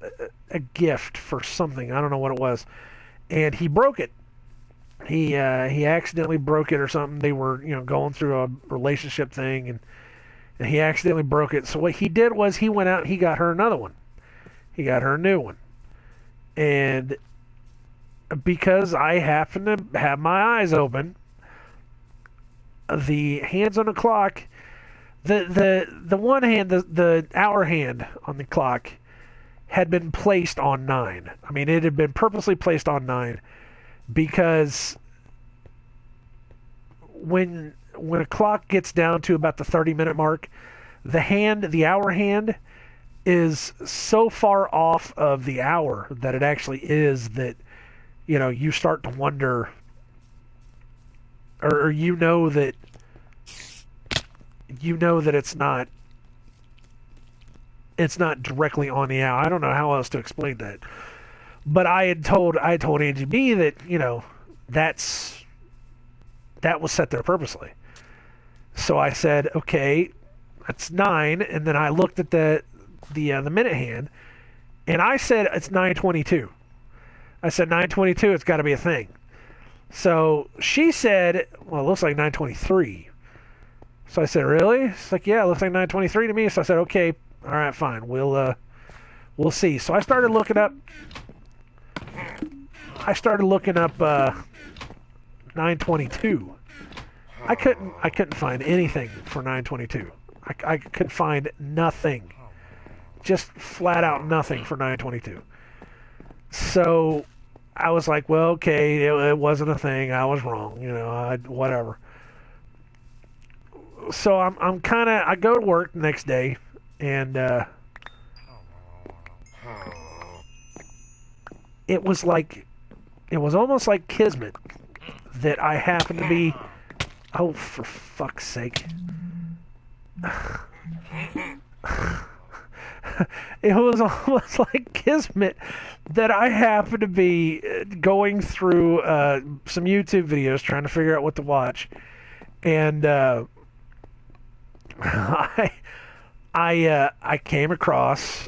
a gift for something. I don't know what it was. And he broke it. He accidentally broke it or something. They were, you know, going through a relationship thing, and he accidentally broke it. So what he did was he went out and he got her another one. He got her a new one. And because I happen to have my eyes open, the hands on the clock, the one hand, the hour hand on the clock had been placed on 9. I mean, it had been purposely placed on 9 because when a clock gets down to about the 30-minute mark, the hour hand is so far off of the hour that it actually is that, you know, you start to wonder, or you know that it's not directly on the hour. I don't know how else to explain that. But I told Angie B that, you know, that was set there purposely. So I said, okay, that's 9, and then I looked at the minute hand, and I said it's 9:22. I said 9:22. It's got to be a thing. So she said, well, it looks like 9:23. So I said, really? She's like, yeah, it looks like 9:23 to me. So I said, okay, all right, fine. We'll see. So I started looking up 9:22. I couldn't find anything for 9:22. I could find nothing. Just flat out nothing for 9:22. So I was like, well, okay, it wasn't a thing. I was wrong, you know, whatever. So I go to work the next day, and it was like it was almost like kismet that I happened to be. Oh, for fuck's sake! It was almost like kismet that I happened to be going through some YouTube videos trying to figure out what to watch, and I came across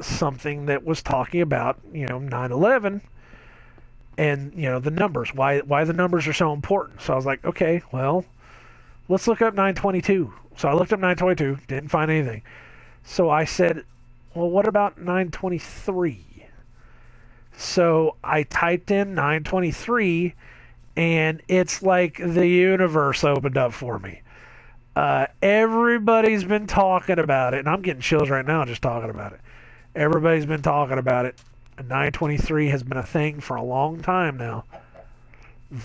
something that was talking about 9/11 and the numbers, why the numbers are so important. So I was like, okay, well, let's look up 9/22. So I looked up 9/22, didn't find anything. So I said, well, what about 9/23? So I typed in 9/23, and it's like the universe opened up for me. Everybody's been talking about it, and I'm getting chills right now just talking about it. Everybody's been talking about it. 9/23 has been a thing for a long time now.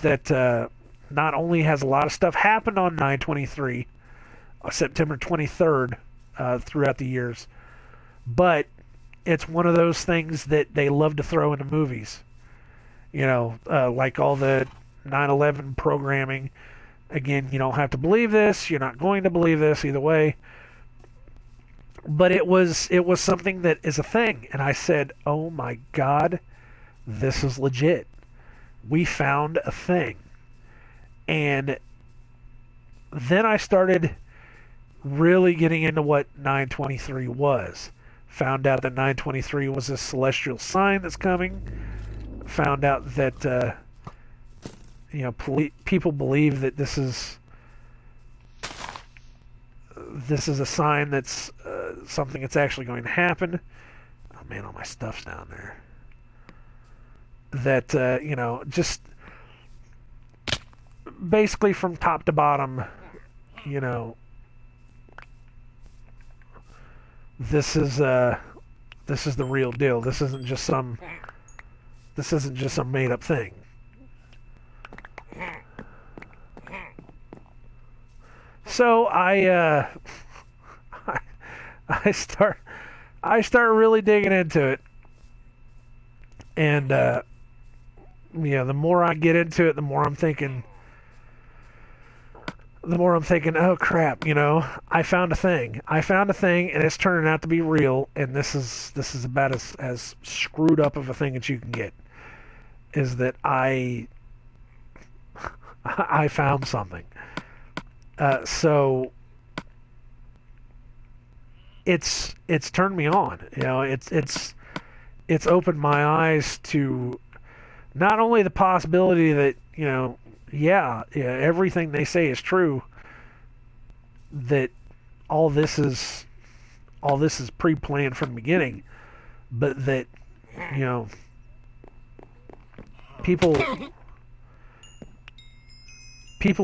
That not only has a lot of stuff happened on 9/23, September 23rd, throughout the years, but it's one of those things that they love to throw into movies. Like all the 9/11 programming. Again, you don't have to believe this. You're not going to believe this either way. But it was something that is a thing, and I said, "Oh my God, this is legit. We found a thing." And then I started really getting into what 9/23 was. Found out that 9/23 was a celestial sign that's coming. Found out that people believe that this is a sign that's something that's actually going to happen. Oh man, all my stuff's down there. That just basically from top to bottom, this is the real deal. This isn't just some made up thing. So I start really digging into it, and the more I get into it, the more I'm thinking, oh crap, I found a thing, and it's turning out to be real, and this is about as screwed up of a thing that you can get. Is that I found something. So it's turned me on. It's opened my eyes to not only the possibility that everything they say is true, that all this is pre-planned from the beginning, but that people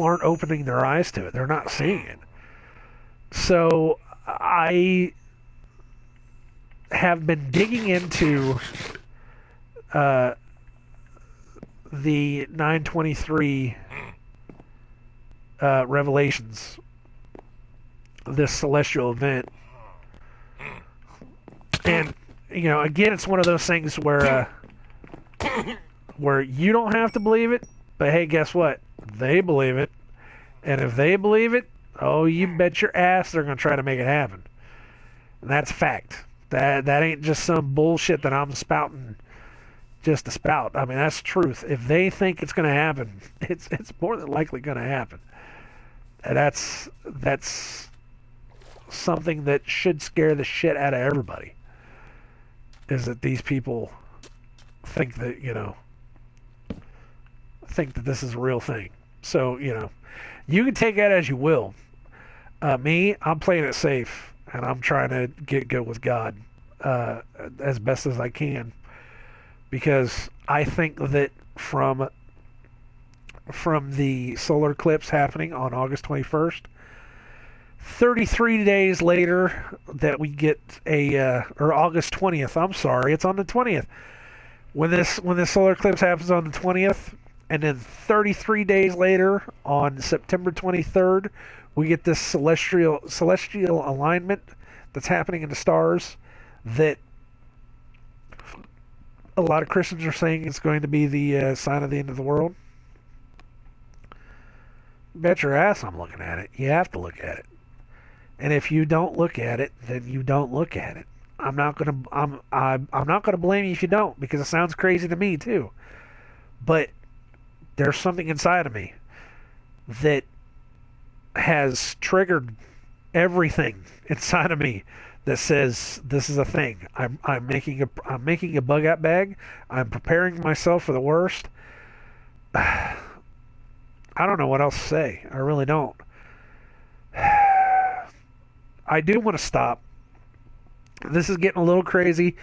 aren't opening their eyes to it. They're not seeing it. So I have been digging into the 9/23 revelations, this celestial event. And, again, it's one of those things where you don't have to believe it, but hey, guess what? They believe it. And if they believe it, oh, you bet your ass they're going to try to make it happen. And that's fact. That ain't just some bullshit that I'm spouting just to spout. I mean, that's truth. If they think it's going to happen, it's more than likely going to happen. And that's something that should scare the shit out of everybody. Is that these people think that, think that this is a real thing. So, you can take that as you will. Me, I'm playing it safe, and I'm trying to get good with God as best as I can, because I think that from the solar eclipse happening on August 21st, 33 days later that we get or August 20th, I'm sorry, it's on the 20th. When this solar eclipse happens on the 20th, and then 33 days later, on September 23rd, we get this celestial alignment that's happening in the stars that a lot of Christians are saying it's going to be the sign of the end of the world. Bet your ass I'm looking at it. You have to look at it. And if you don't look at it, then you don't look at it. I'm not gonna blame you if you don't, because it sounds crazy to me too. But there's something inside of me that has triggered everything inside of me that says this is a thing. I'm making a bug out bag. I'm preparing myself for the worst. I don't know what else to say. I really don't. I do want to stop. This is getting a little crazy.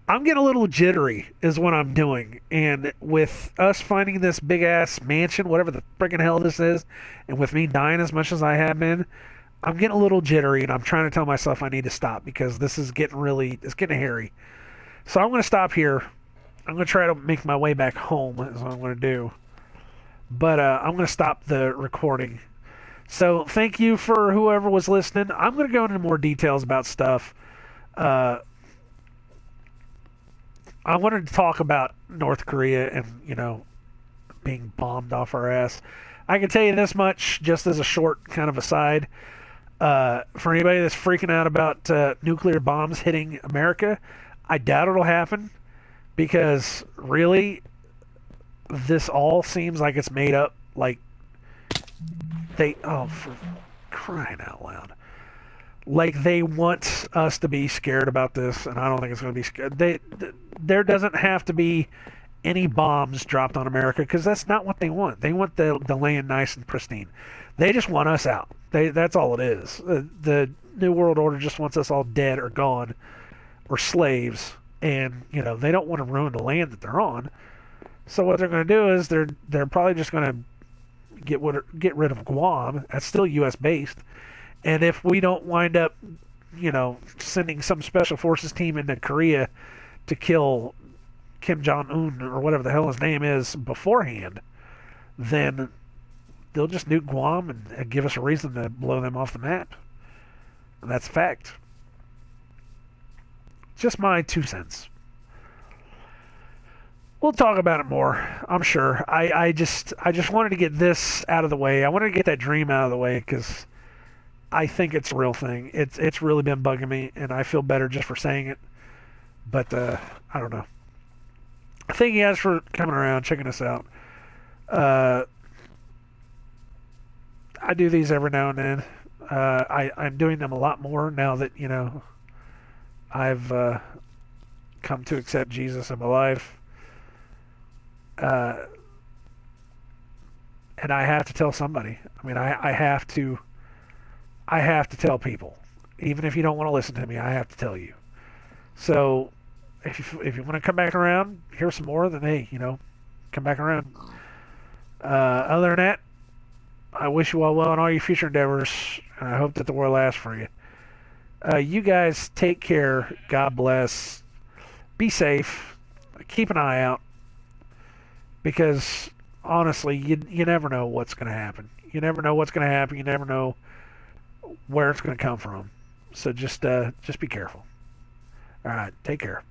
I'm getting a little jittery is what I'm doing. And with us finding this big ass mansion, whatever the freaking hell this is, and with me dying as much as I have been, I'm getting a little jittery, and I'm trying to tell myself I need to stop because this is it's getting hairy. So I'm going to stop here. I'm going to try to make my way back home is what I'm going to do. But I'm going to stop the recording. So thank you for whoever was listening. I'm going to go into more details about stuff. I wanted to talk about North Korea and, being bombed off our ass. I can tell you this much, just as a short kind of aside. For anybody that's freaking out about nuclear bombs hitting America, I doubt it'll happen because really, this all seems like it's made up. Like for crying out loud. Like they want us to be scared about this, and I don't think it's going to be scared. There doesn't have to be any bombs dropped on America because that's not what they want. They want the land nice and pristine. They just want us out. That's all it is. The New World Order just wants us all dead or gone or slaves, and they don't want to ruin the land that they're on. So what they're going to do is they're probably just going to get rid of Guam. That's still U.S. based. And if we don't wind up, sending some special forces team into Korea to kill Kim Jong-un or whatever the hell his name is beforehand, then they'll just nuke Guam and give us a reason to blow them off the map. And that's a fact. Just my 2 cents. We'll talk about it more, I'm sure. I just wanted to get this out of the way. I wanted to get that dream out of the way because I think it's a real thing. It's really been bugging me, and I feel better just for saying it. But I don't know. Thank you guys for coming around, checking us out. I do these every now and then. I'm doing them a lot more now that I've come to accept Jesus in my life. And I have to tell somebody. I mean, I have to tell people. Even if you don't want to listen to me, I have to tell you. So if you want to come back around, hear some more, then hey, come back around. Other than that, I wish you all well in all your future endeavors, and I hope that the world lasts for you. You guys take care. God bless. Be safe. Keep an eye out. Because honestly, you never know what's going to happen. You never know what's going to happen. You never know where it's going to come from. So just be careful. All right, take care.